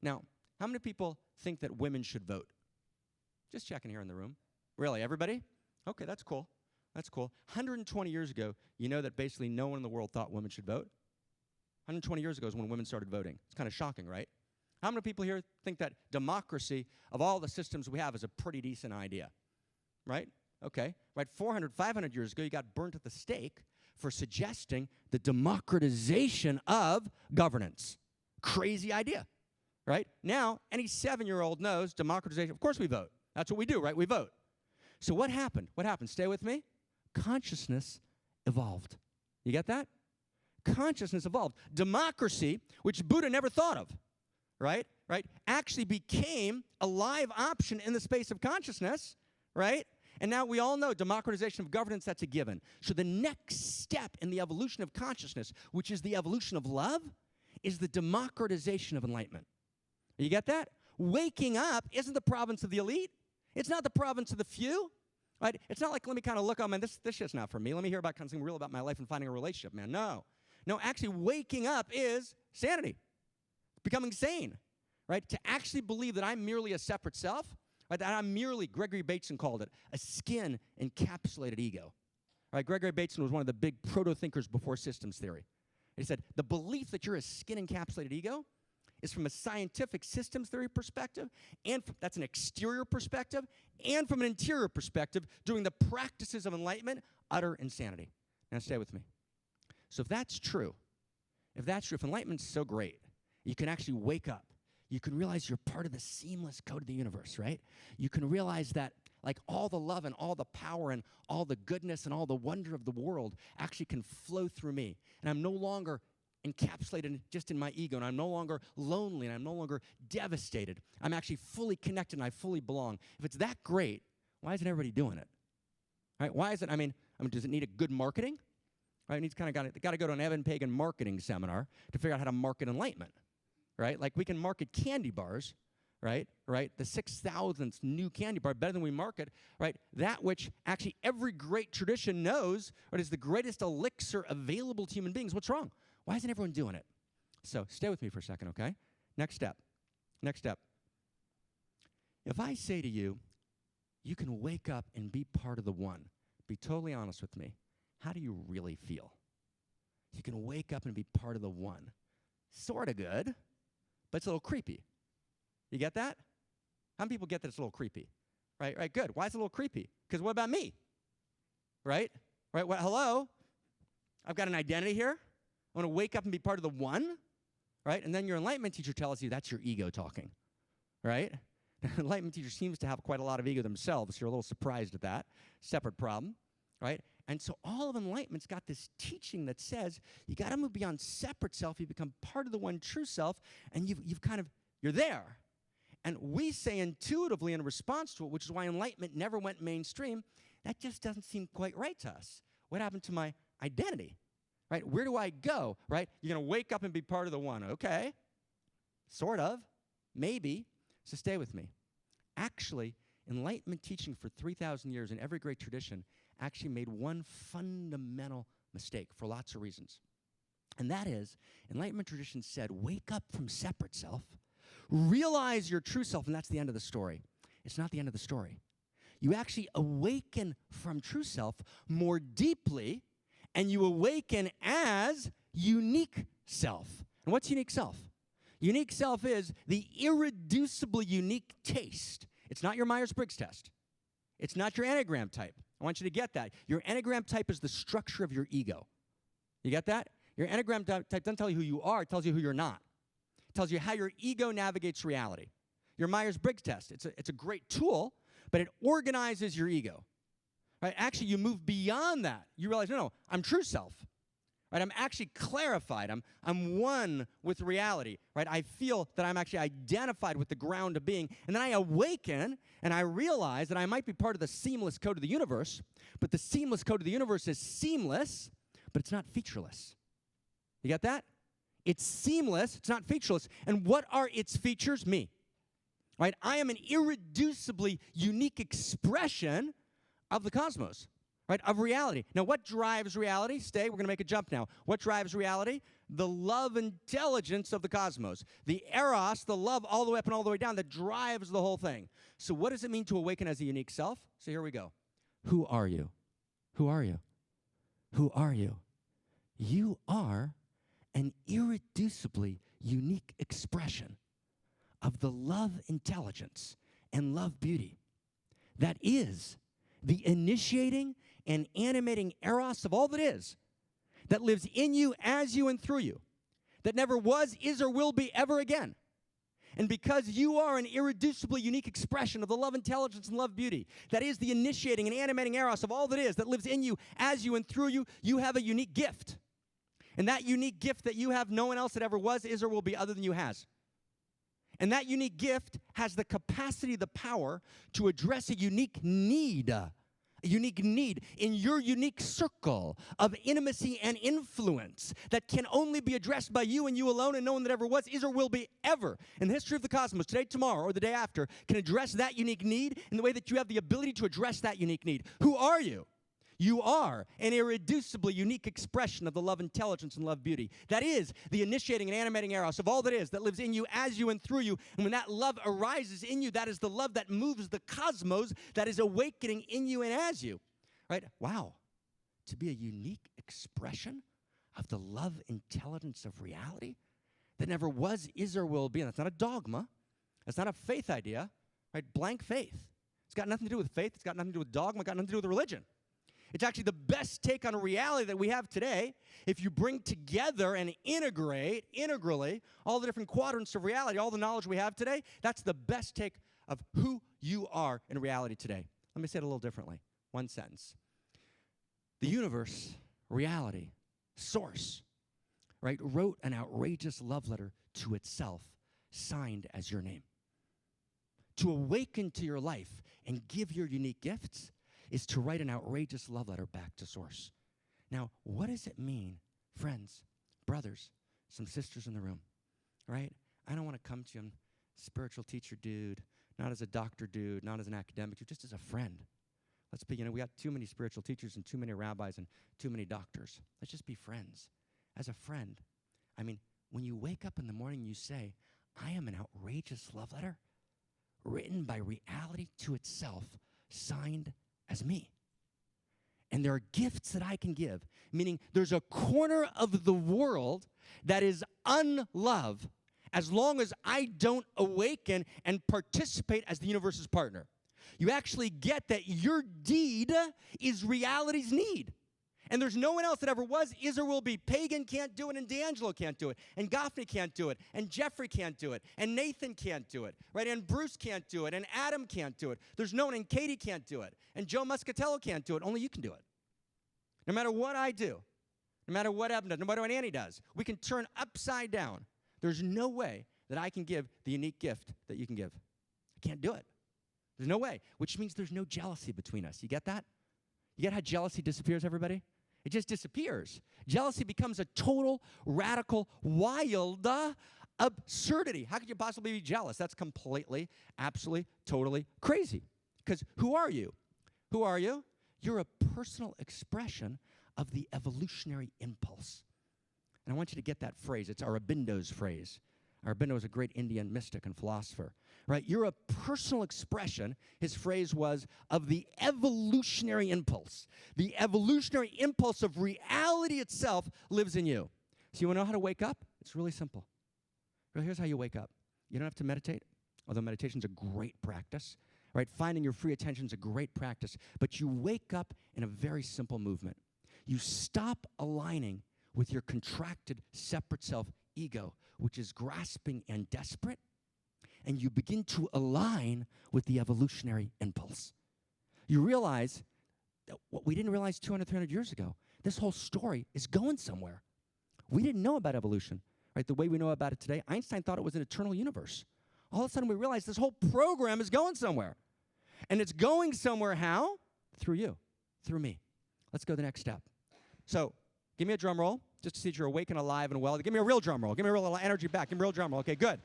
Now, how many people think that women should vote? Just checking here in the room. Really, everybody? Okay, that's cool. That's cool. 120 years ago, you know that basically no one in the world thought women should vote? 120 years ago is when women started voting. It's kind of shocking, right? How many people here think that democracy, of all the systems we have, is a pretty decent idea? Right? Okay. Right, 400, 500 years ago, you got burnt at the stake for suggesting the democratization of governance. Crazy idea, right? Now, any 7-year-old knows democratization. Of course we vote. That's what we do, right? We vote. So what happened? What happened? Stay with me. Consciousness evolved. You get that? Consciousness evolved. Democracy, which Buddha never thought of, right, actually became a live option in the space of consciousness, right? And now we all know democratization of governance, that's a given. So the next step in the evolution of consciousness, which is the evolution of love, is the democratization of enlightenment. You get that? Waking up isn't the province of the elite. It's not the province of the few, right? It's not like, let me kind of look, oh man, this shit's not for me. Let me hear about kind of something real about my life and finding a relationship, man. No, actually waking up is sanity. Becoming sane, right? To actually believe that I'm merely a separate self, right? That I'm merely, Gregory Bateson called it, a skin-encapsulated ego. Right? Gregory Bateson was one of the big proto-thinkers before systems theory. He said, the belief that you're a skin-encapsulated ego is from a scientific systems theory perspective, and that's an exterior perspective, and from an interior perspective, doing the practices of enlightenment, utter insanity. Now stay with me. So if that's true, if enlightenment's so great, you can actually wake up. You can realize you're part of the seamless code of the universe, right? You can realize that like all the love and all the power and all the goodness and all the wonder of the world actually can flow through me. And I'm no longer encapsulated just in my ego, and I'm no longer lonely, and I'm no longer devastated. I'm actually fully connected, and I fully belong. If it's that great, why isn't everybody doing it? Right? Why is it, I mean, does it need a good marketing? Right? It needs got to go to an Evan Pagan marketing seminar to figure out how to market enlightenment. Right? Like we can market candy bars, right? The 6,000th new candy bar, better than we market, right? That which actually every great tradition knows, right, is the greatest elixir available to human beings. What's wrong? Why isn't everyone doing it? So stay with me for a second, okay? Next step. If I say to you, you can wake up and be part of the one, be totally honest with me, how do you really feel? You can wake up and be part of the one. Sort of good, but it's a little creepy. You get that? How many people get that it's a little creepy? Right, good. Why is it a little creepy? Because what about me? Right, what, hello? I've got an identity here. I want to wake up and be part of the one, right? And then your enlightenment teacher tells you that's your ego talking, right? Enlightenment teacher seems to have quite a lot of ego themselves, so you're a little surprised at that. Separate problem, right? And so all of enlightenment's got this teaching that says you got to move beyond separate self, you become part of the one true self, and you're there. And we say intuitively in response to it, which is why enlightenment never went mainstream, that just doesn't seem quite right to us. What happened to my identity? Right? Where do I go? Right? You're going to wake up and be part of the one. Okay. Sort of. Maybe. So stay with me. Actually, enlightenment teaching for 3,000 years in every great tradition actually made one fundamental mistake for lots of reasons. And that is, enlightenment tradition said, wake up from separate self, realize your true self, and that's the end of the story. It's not the end of the story. You actually awaken from true self more deeply, and you awaken as unique self. And what's unique self? Unique self is the irreducibly unique taste. It's not your Myers-Briggs test. It's not your Enneagram type. I want you to get that. Your Enneagram type is the structure of your ego. You get that? Your Enneagram type doesn't tell you who you are, it tells you who you're not. It tells you how your ego navigates reality. Your Myers-Briggs test, it's a great tool, but it organizes your ego. Right? Actually, you move beyond that. You realize, no, I'm true self. Right? I'm actually clarified. I'm one with reality. Right? I feel that I'm actually identified with the ground of being. And then I awaken, and I realize that I might be part of the seamless code of the universe, but the seamless code of the universe is seamless, but it's not featureless. You get that? It's seamless. It's not featureless. And what are its features? Me. Right? I am an irreducibly unique expression of the cosmos, right? Of reality. Now, what drives reality? Stay. We're going to make a jump now. What drives reality? The love intelligence of the cosmos. The eros, the love all the way up and all the way down that drives the whole thing. So what does it mean to awaken as a unique self? So here we go. Who are you? Who are you? Who are you? You are an irreducibly unique expression of the love intelligence and love beauty that is the initiating and animating eros of all that is, that lives in you, as you, and through you, that never was, is, or will be ever again. And because you are an irreducibly unique expression of the love intelligence and love beauty, that is the initiating and animating eros of all that is, that lives in you, as you, and through you, you have a unique gift. And that unique gift that you have, no one else that ever was, is, or will be other than you has. And that unique gift has the capacity, the power to address a unique need in your unique circle of intimacy and influence that can only be addressed by you and you alone, and no one that ever was, is, or will be ever in the history of the cosmos, today, tomorrow, or the day after, can address that unique need in the way that you have the ability to address that unique need. Who are you? You are an irreducibly unique expression of the love intelligence and love beauty. That is the initiating and animating eros of all that is, that lives in you, as you, and through you. And when that love arises in you, that is the love that moves the cosmos, that is awakening in you and as you. Right? Wow. To be a unique expression of the love intelligence of reality that never was, is, or will be. And that's not a dogma. That's not a faith idea. Right? Blank faith. It's got nothing to do with faith. It's got nothing to do with dogma. It's got nothing to do with religion. It's actually the best take on a reality that we have today. If you bring together and integrate integrally all the different quadrants of reality, all the knowledge we have today, that's the best take of who you are in reality today. Let me say it a little differently. One sentence. The universe, reality, source, right, wrote an outrageous love letter to itself, signed as your name. To awaken to your life and give your unique gifts is to write an outrageous love letter back to source. Now, what does it mean, friends, brothers, some sisters in the room, right? I don't want to come to you, I'm a spiritual teacher dude, not as a doctor dude, not as an academic dude, just as a friend. Let's be, we got too many spiritual teachers and too many rabbis and too many doctors. Let's just be friends. As a friend, I mean, when you wake up in the morning, you say, I am an outrageous love letter written by reality to itself, signed as me. And there are gifts that I can give, meaning there's a corner of the world that is unlove as long as I don't awaken and participate as the universe's partner. You actually get that your deed is reality's need. And there's no one else that ever was, is, or will be. Pagan can't do it, and D'Angelo can't do it, and Gafni can't do it, and Jeffrey can't do it, and Nathan can't do it, right? And Bruce can't do it, and Adam can't do it. There's no one, and Katie can't do it, and Joe Muscatello can't do it. Only you can do it. No matter what I do, no matter what Evan does, no matter what Annie does, we can turn upside down. There's no way that I can give the unique gift that you can give. I can't do it. There's no way, which means there's no jealousy between us. You get that? You get how jealousy disappears, everybody? It just disappears. Jealousy becomes a total, radical, wild absurdity. How could you possibly be jealous? That's completely, absolutely, totally crazy. Because who are you? Who are you? You're a personal expression of the evolutionary impulse. And I want you to get that phrase. It's Aurobindo's phrase. Aurobindo was a great Indian mystic and philosopher, right? You're a personal expression, his phrase was, of the evolutionary impulse. The evolutionary impulse of reality itself lives in you. So you want to know how to wake up? It's really simple. Well, here's how you wake up. You don't have to meditate, although meditation's a great practice, right? Finding your free attention's a great practice, but you wake up in a very simple movement. You stop aligning with your contracted, separate self, ego, which is grasping and desperate, and you begin to align with the evolutionary impulse. You realize that what we didn't realize 200, 300 years ago, this whole story is going somewhere. We didn't know about evolution, right? The way we know about it today, Einstein thought it was an eternal universe. All of a sudden we realize this whole program is going somewhere. And it's going somewhere how? Through you, through me. Let's go to the next step. So, give me a drum roll. just to see that you're awake and alive and well. Give me a real drum roll. Give me a real energy back. Give me a real drum roll. Okay, good.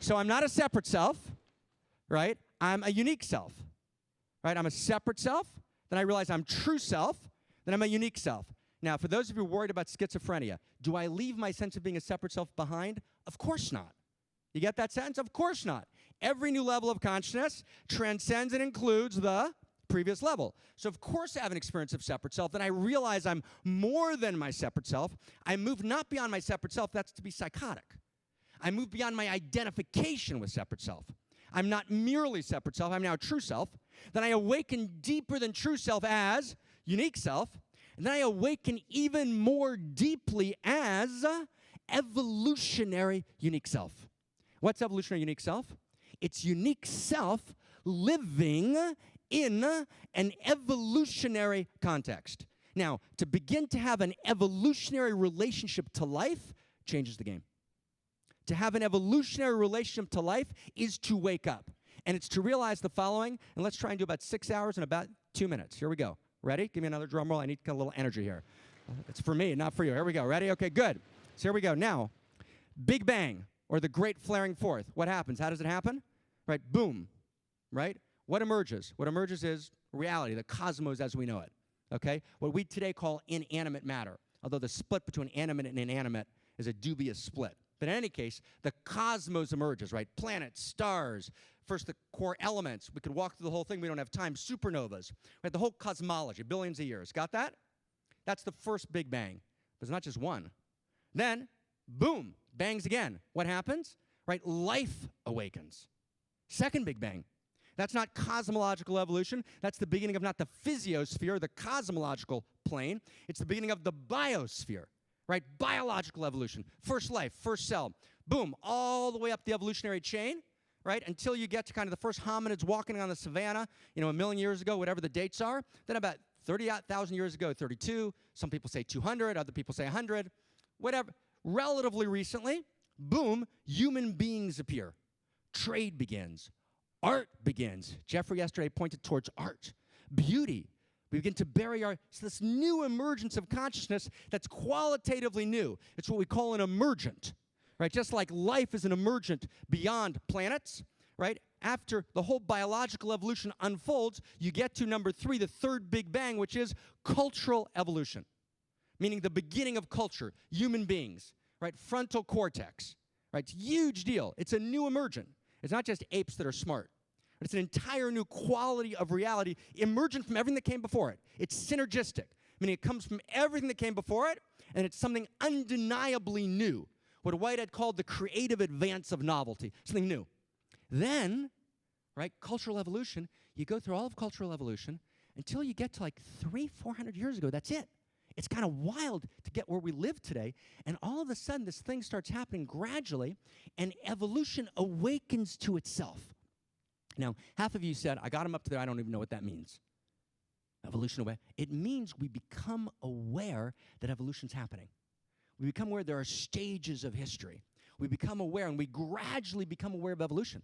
So I'm not a separate self, right? I'm a unique self, right? I'm a separate self. Then I realize I'm true self. Then I'm a unique self. Now, for those of you worried about schizophrenia, do I leave my sense of being a separate self behind? Of course not. You get that sense? Of course not. Every new level of consciousness transcends and includes the previous level. So of course I have an experience of separate self. Then I realize I'm more than my separate self. I move not beyond my separate self. That's to be psychotic. I move beyond my identification with separate self. I'm not merely separate self. I'm now true self. Then I awaken deeper than true self as unique self. And then I awaken even more deeply as evolutionary unique self. What's evolutionary unique self? It's unique self living in an evolutionary context. Now, to begin to have an evolutionary relationship to life changes the game. To have an evolutionary relationship to life is to wake up. And it's to realize the following, and let's try and do about 6 hours in about 2 minutes. Here we go. Ready? Give me another drum roll. I need a little energy here. It's for me, not for you. Here we go. Ready? Okay, good. So here we go. Now, Big Bang, or the Great Flaring Forth. What happens? How does it happen? Right, boom, right? What emerges? What emerges is reality, the cosmos as we know it, okay? What we today call inanimate matter, although the split between animate and inanimate is a dubious split. But in any case, the cosmos emerges, right? Planets, stars, first the core elements. We could walk through the whole thing. We don't have time. Supernovas, right? The whole cosmology, billions of years. Got that? That's the first Big Bang. But it's not just one. Then, boom, bangs again. What happens? Right? Life awakens. Second Big Bang. That's not cosmological evolution. That's the beginning of not the physiosphere, the cosmological plane. It's the beginning of the biosphere, right? Biological evolution. First life, first cell. Boom, all the way up the evolutionary chain, right? Until you get to kind of the first hominids walking on the savannah, you know, 1 million years ago, whatever the dates are. Then about 30,000 years ago, 32. Some people say 200, other people say 100. Whatever. Relatively recently, boom, human beings appear. Trade begins. Art begins. Jeffrey yesterday pointed towards art. Beauty. We begin to bury so this new emergence of consciousness that's qualitatively new. It's what we call an emergent, right? Just like life is an emergent beyond planets, right? After the whole biological evolution unfolds, you get to number 3, the third Big Bang, which is cultural evolution, meaning the beginning of culture, human beings, right? Frontal cortex, right? It's a huge deal. It's a new emergent. It's not just apes that are smart. It's an entire new quality of reality emergent from everything that came before it. It's synergistic, meaning it comes from everything that came before it, and it's something undeniably new, what Whitehead called the creative advance of novelty, something new. Then, right, cultural evolution, you go through all of cultural evolution until you get to like 300-400 years ago. That's it. It's kind of wild to get where we live today, and all of a sudden this thing starts happening gradually, and evolution awakens to itself. Now, half of you said, I got them up to there, I don't even know what that means. Evolution aware. It means we become aware that evolution's happening. We become aware there are stages of history. We become aware, and we gradually become aware of evolution.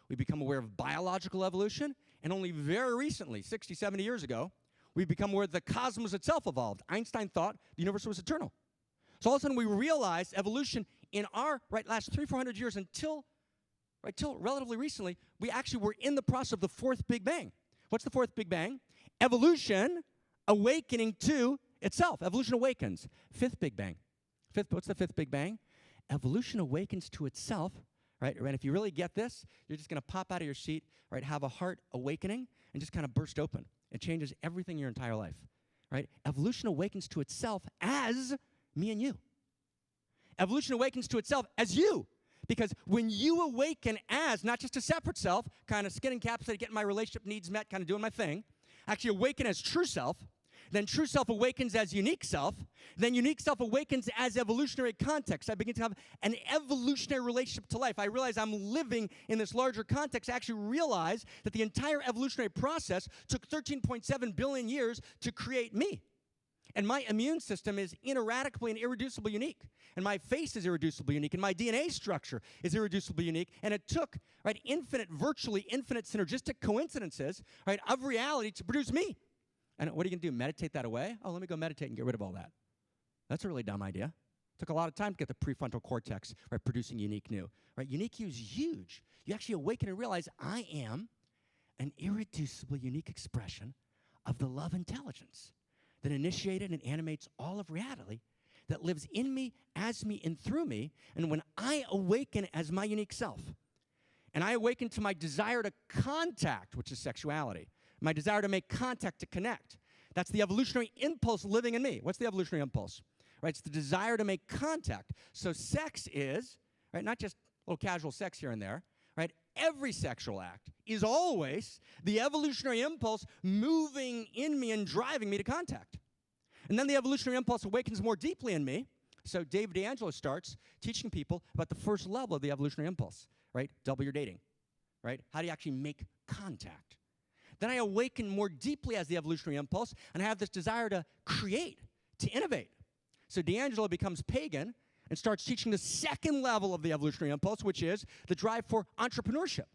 We become aware of biological evolution, and only very recently, 60, 70 years ago, we become aware that the cosmos itself evolved. Einstein thought the universe was eternal. So all of a sudden we realized evolution in our last 300-400 years until relatively recently, we actually were in the process of the fourth Big Bang. What's the fourth Big Bang? Evolution awakening to itself. Evolution awakens. Fifth Big Bang. What's the fifth Big Bang? Evolution awakens to itself, right? And if you really get this, you're just going to pop out of your seat, right? Have a heart awakening and just kind of burst open. It changes everything in your entire life, right? Evolution awakens to itself as me and you. Evolution awakens to itself as you. Because when you awaken as not just a separate self, kind of skin encapsulated, getting my relationship needs met, kind of doing my thing, actually awaken as true self, then true self awakens as unique self, then unique self awakens as evolutionary context. I begin to have an evolutionary relationship to life. I realize I'm living in this larger context. I actually realize that the entire evolutionary process took 13.7 billion years to create me. And my immune system is ineradicably and irreducibly unique. And my face is irreducibly unique. And my DNA structure is irreducibly unique. And it took, right, virtually infinite synergistic coincidences, right, of reality to produce me. And what are you going to do, meditate that away? Oh, let me go meditate and get rid of all that. That's a really dumb idea. Took a lot of time to get the prefrontal cortex, right, producing unique new. Right? Unique you is huge. You actually awaken and realize I am an irreducible, unique expression of the love intelligence that initiated and animates all of reality, that lives in me, as me, and through me. And when I awaken as my unique self, and I awaken to my desire to contact, which is sexuality, my desire to make contact, to connect, that's the evolutionary impulse living in me. What's the evolutionary impulse? Right, it's the desire to make contact. So sex is, right, not just a little casual sex here and there, right? Every sexual act is always the evolutionary impulse moving in me and driving me to contact. And then the evolutionary impulse awakens more deeply in me. So David D'Angelo starts teaching people about the first level of the evolutionary impulse, right? Double your dating, right? How do you actually make contact? Then I awaken more deeply as the evolutionary impulse, and I have this desire to create, to innovate. So D'Angelo becomes pagan and starts teaching the second level of the evolutionary impulse, which is the drive for entrepreneurship,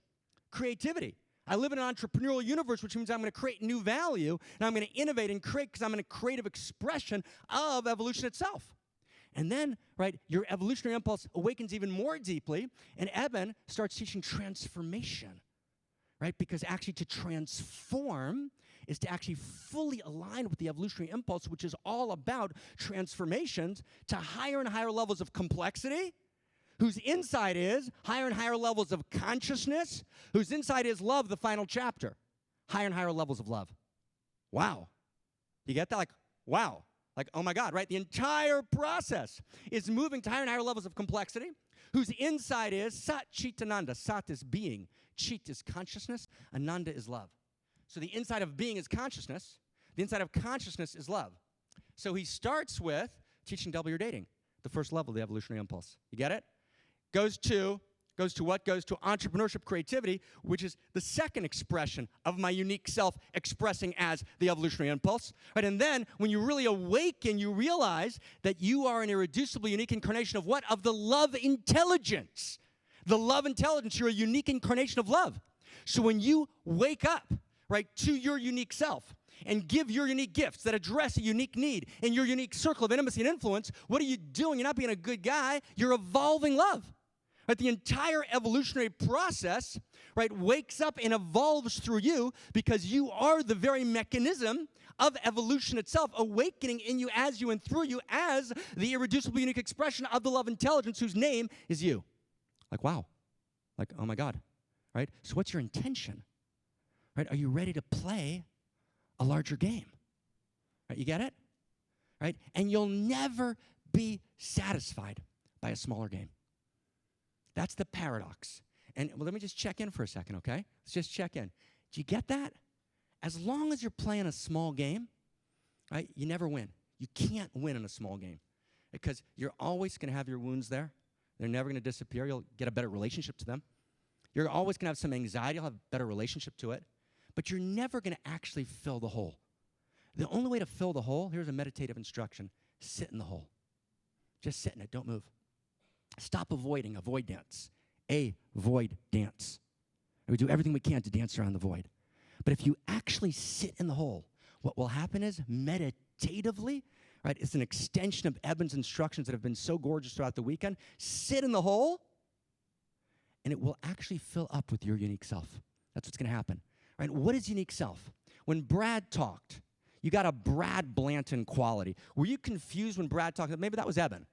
creativity. I live in an entrepreneurial universe, which means I'm going to create new value, and I'm going to innovate and create because I'm in a creative expression of evolution itself. And then, right, your evolutionary impulse awakens even more deeply, and Eben starts teaching transformation, right? Because actually to transform is to actually fully align with the evolutionary impulse, which is all about transformations to higher and higher levels of complexity, whose inside is higher and higher levels of consciousness, whose inside is love, the final chapter, higher and higher levels of love. Wow. You get that? Like, wow. Like, oh my God, right? The entire process is moving to higher and higher levels of complexity, whose inside is Sat Chit Ananda. Sat is being, Chit is consciousness, Ananda is love. So the inside of being is consciousness. The inside of consciousness is love. So he starts with teaching double your dating, the first level of the evolutionary impulse. You get it? Goes to what? Goes to entrepreneurship, creativity, which is the second expression of my unique self expressing as the evolutionary impulse. Right? And then when you really awaken, you realize that you are an irreducible, unique incarnation of what? Of the love intelligence. The love intelligence, you're a unique incarnation of love. So when you wake up, right, to your unique self and give your unique gifts that address a unique need in your unique circle of intimacy and influence, what are you doing? You're not being a good guy. You're evolving love. Right? The entire evolutionary process, right, wakes up and evolves through you because you are the very mechanism of evolution itself, awakening in you, as you, and through you as the irreducible, unique expression of the love intelligence whose name is you. Like, wow. Like, oh my God. Right? So what's your intention? Right? Are you ready to play a larger game? Right? You get it? Right? And you'll never be satisfied by a smaller game. That's the paradox. And well, let me just check in for a second, okay? Let's just check in. Do you get that? As long as you're playing a small game, right, you never win. You can't win in a small game because you're always going to have your wounds there. They're never going to disappear. You'll get a better relationship to them. You're always going to have some anxiety. You'll have a better relationship to it. But you're never going to actually fill the hole. The only way to fill the hole, here's a meditative instruction, sit in the hole. Just sit in it, don't move. Stop avoiding, avoid dance. Avoid dance. And we do everything we can to dance around the void. But if you actually sit in the hole, what will happen is meditatively, right, it's an extension of Eben's instructions that have been so gorgeous throughout the weekend. Sit in the hole, and it will actually fill up with your unique self. That's what's going to happen. Right? What is unique self? When Brad talked, you got a Brad Blanton quality. Were you confused when Brad talked? Maybe that was Eben.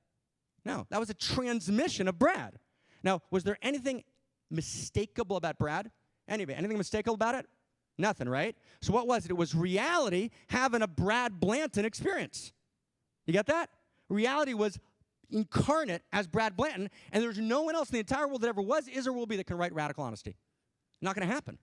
No, that was a transmission of Brad. Now, was there anything mistakable about Brad? Anyway, anything mistakable about it? Nothing, right? So what was it? It was reality having a Brad Blanton experience. You get that? Reality was incarnate as Brad Blanton, and there's no one else in the entire world that ever was, is, or will be that can write radical honesty. Not going to happen.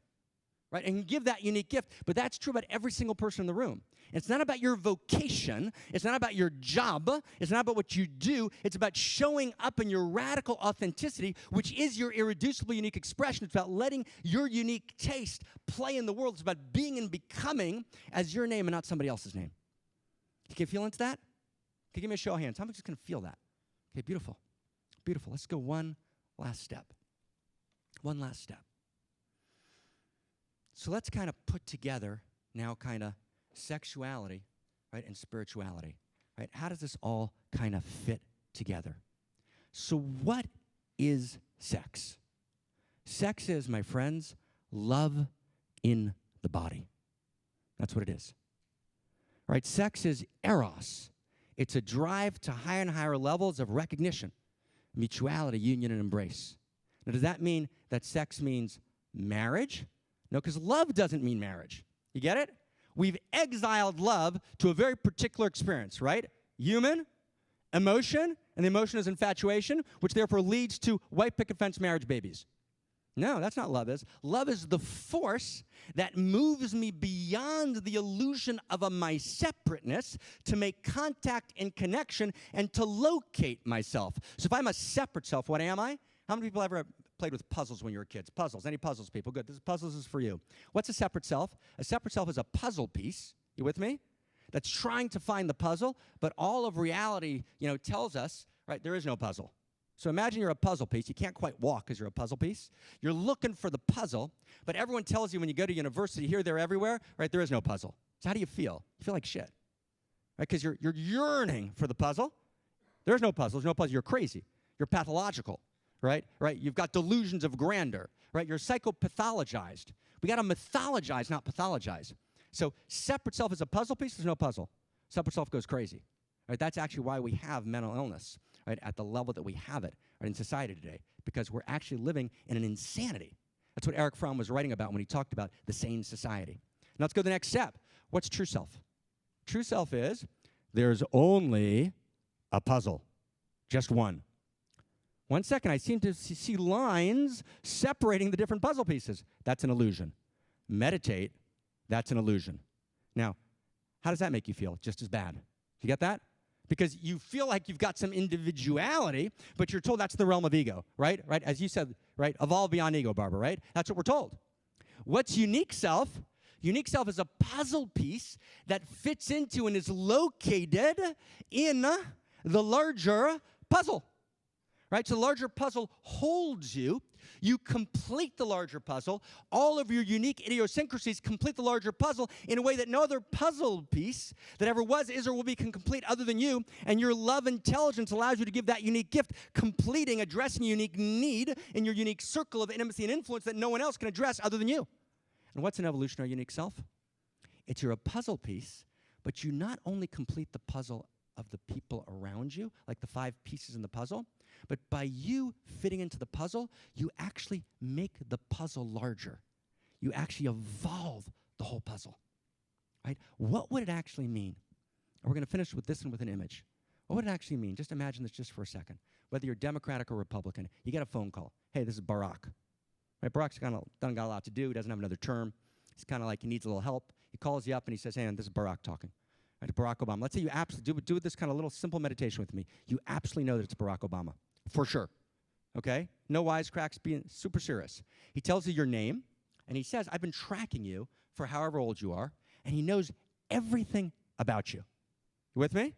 Right? And give that unique gift. But that's true about every single person in the room. It's not about your vocation. It's not about your job. It's not about what you do. It's about showing up in your radical authenticity, which is your irreducible, unique expression. It's about letting your unique taste play in the world. It's about being and becoming as your name and not somebody else's name. You can feel into that? Okay, give me a show of hands. How much is going to feel that? Okay, beautiful. Beautiful. Let's go one last step. One last step. So let's kind of put together now kind of sexuality, right, and spirituality, right? How does this all kind of fit together. So what is sex? Sex is, my friends, love in the body. That's what it is. Right? Sex is eros. It's a drive to higher and higher levels of recognition, mutuality, union, and embrace. Now, does that mean that sex means marriage? No, because love doesn't mean marriage. You get it? We've exiled love to a very particular experience, right? Human, emotion, and the emotion is infatuation, which therefore leads to white picket fence marriage babies. No, that's not love is. Love is the force that moves me beyond the illusion of my separateness to make contact and connection and to locate myself. So if I'm a separate self, what am I? How many people ever played with puzzles when you were kids? Puzzles. Any puzzles, people? Good. Puzzles is for you. What's a separate self? A separate self is a puzzle piece. You with me? That's trying to find the puzzle, but all of reality, tells us, right, there is no puzzle. So imagine you're a puzzle piece. You can't quite walk because you're a puzzle piece. You're looking for the puzzle, but everyone tells you when you go to university, here, there, everywhere, right, there is no puzzle. So how do you feel? You feel like shit, right? Because you're yearning for the puzzle. There's no puzzle. There's no puzzle. You're crazy. You're pathological, right? You've got delusions of grandeur, right? You're psychopathologized. We got to mythologize, not pathologize. So separate self is a puzzle piece. There's no puzzle. Separate self goes crazy. Right? That's actually why we have mental illness, right, at the level that we have it, right, in society today, because we're actually living in an insanity. That's what Erich Fromm was writing about when he talked about the sane society. Now let's go to the next step. What's true self? True self is there's only a puzzle, just one. 1 second, I seem to see lines separating the different puzzle pieces. That's an illusion. Meditate, that's an illusion. Now, how does that make you feel? Just as bad. You get that? Because you feel like you've got some individuality, but you're told that's the realm of ego, right? Right? As you said, right? Evolve beyond ego, Barbara, right? That's what we're told. What's unique self? Unique self is a puzzle piece that fits into and is located in the larger puzzle, right? So the larger puzzle holds you. You complete the larger puzzle. All of your unique idiosyncrasies complete the larger puzzle in a way that no other puzzle piece that ever was, is, or will be can complete other than you. And your love intelligence allows you to give that unique gift, completing, addressing a unique need in your unique circle of intimacy and influence that no one else can address other than you. And what's an evolutionary unique self? It's you're a puzzle piece, but you not only complete the puzzle of the people around you, like the 5 pieces in the puzzle, but by you fitting into the puzzle, you actually make the puzzle larger. You actually evolve the whole puzzle, right? What would it actually mean? And we're going to finish with this and with an image. What would it actually mean? Just imagine this just for a second. Whether you're Democratic or Republican, you get a phone call. Hey, this is Barack. Right? Barack's doesn't got a lot to do. He doesn't have another term. He's kind of like he needs a little help. He calls you up and he says, hey, this is Barack talking. Right, Barack Obama. Let's say you absolutely do this kind of little simple meditation with me. You absolutely know that it's Barack Obama. For sure, okay? No wisecracks, being super serious. He tells you your name, and he says, I've been tracking you for however old you are, and he knows everything about you. You with me?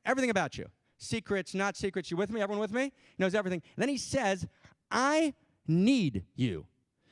Everything about you. Secrets, not secrets. You with me? Everyone with me? He knows everything. And then he says, I need you.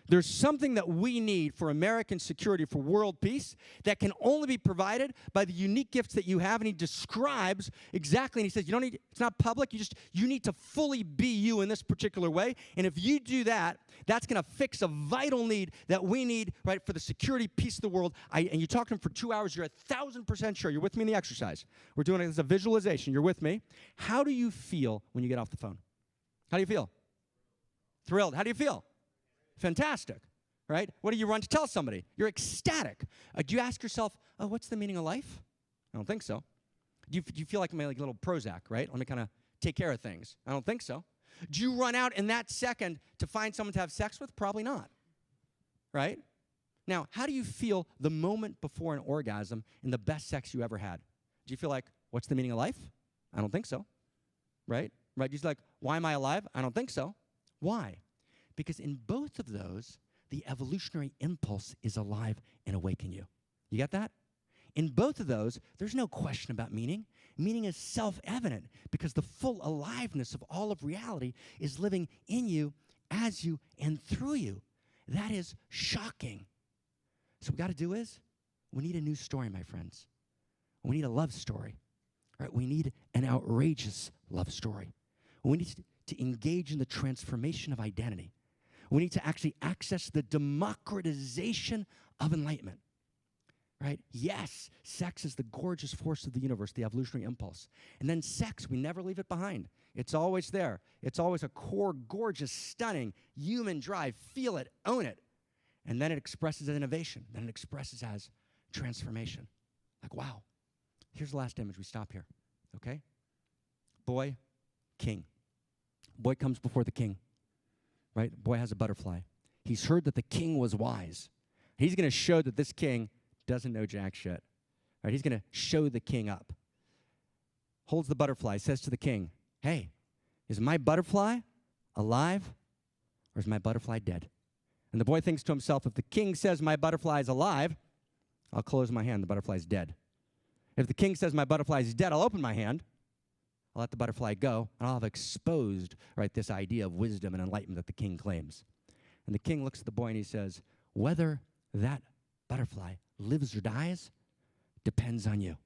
There's something that we need for American security, for world peace, that can only be provided by the unique gifts that you have. And he describes exactly, and he says, you don't need, it's not public, you need to fully be you in this particular way. And if you do that, that's going to fix a vital need that we need, right, for the security, peace of the world. And you talk to him for 2 hours, you're 1,000% sure. You're with me in the exercise. We're doing it as a visualization. You're with me. How do you feel when you get off the phone? How do you feel? Thrilled. How do you feel? Fantastic, right? What do you run to tell somebody? You're ecstatic. Do you ask yourself, oh, what's the meaning of life? I don't think so. Do you feel like a little Prozac, right? Let me kind of take care of things. I don't think so. Do you run out in that second to find someone to have sex with? Probably not, right? Now, how do you feel the moment before an orgasm in the best sex you ever had? Do you feel like, what's the meaning of life? I don't think so, right? Right? Do you feel like, why am I alive? I don't think so. Why? Because in both of those, the evolutionary impulse is alive and awaken you. You get that? In both of those, there's no question about meaning. Meaning is self-evident because the full aliveness of all of reality is living in you, as you, and through you. That is shocking. So what we got to do is, we need a new story, my friends. We need a love story. Right? We need an outrageous love story. We need to engage in the transformation of identity. We need to actually access the democratization of enlightenment. Right? Yes, sex is the gorgeous force of the universe, the evolutionary impulse. And then sex, we never leave it behind. It's always there. It's always a core, gorgeous, stunning human drive. Feel it, own it. And then it expresses as innovation. Then it expresses as transformation. Like, wow. Here's the last image. We stop here. Okay? Boy, king. Boy comes before the king. Right? Boy has a butterfly. He's heard that the king was wise. He's going to show that this king doesn't know jack shit. Right? He's going to show the king up. Holds the butterfly, says to the king, hey, is my butterfly alive or is my butterfly dead? And the boy thinks to himself, if the king says my butterfly is alive, I'll close my hand, the butterfly's dead. If the king says my butterfly is dead, I'll open my hand, I'll let the butterfly go, and I'll have exposed, right, this idea of wisdom and enlightenment that the king claims. And the king looks at the boy and he says, whether that butterfly lives or dies depends on you.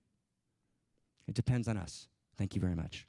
It depends on us. Thank you very much.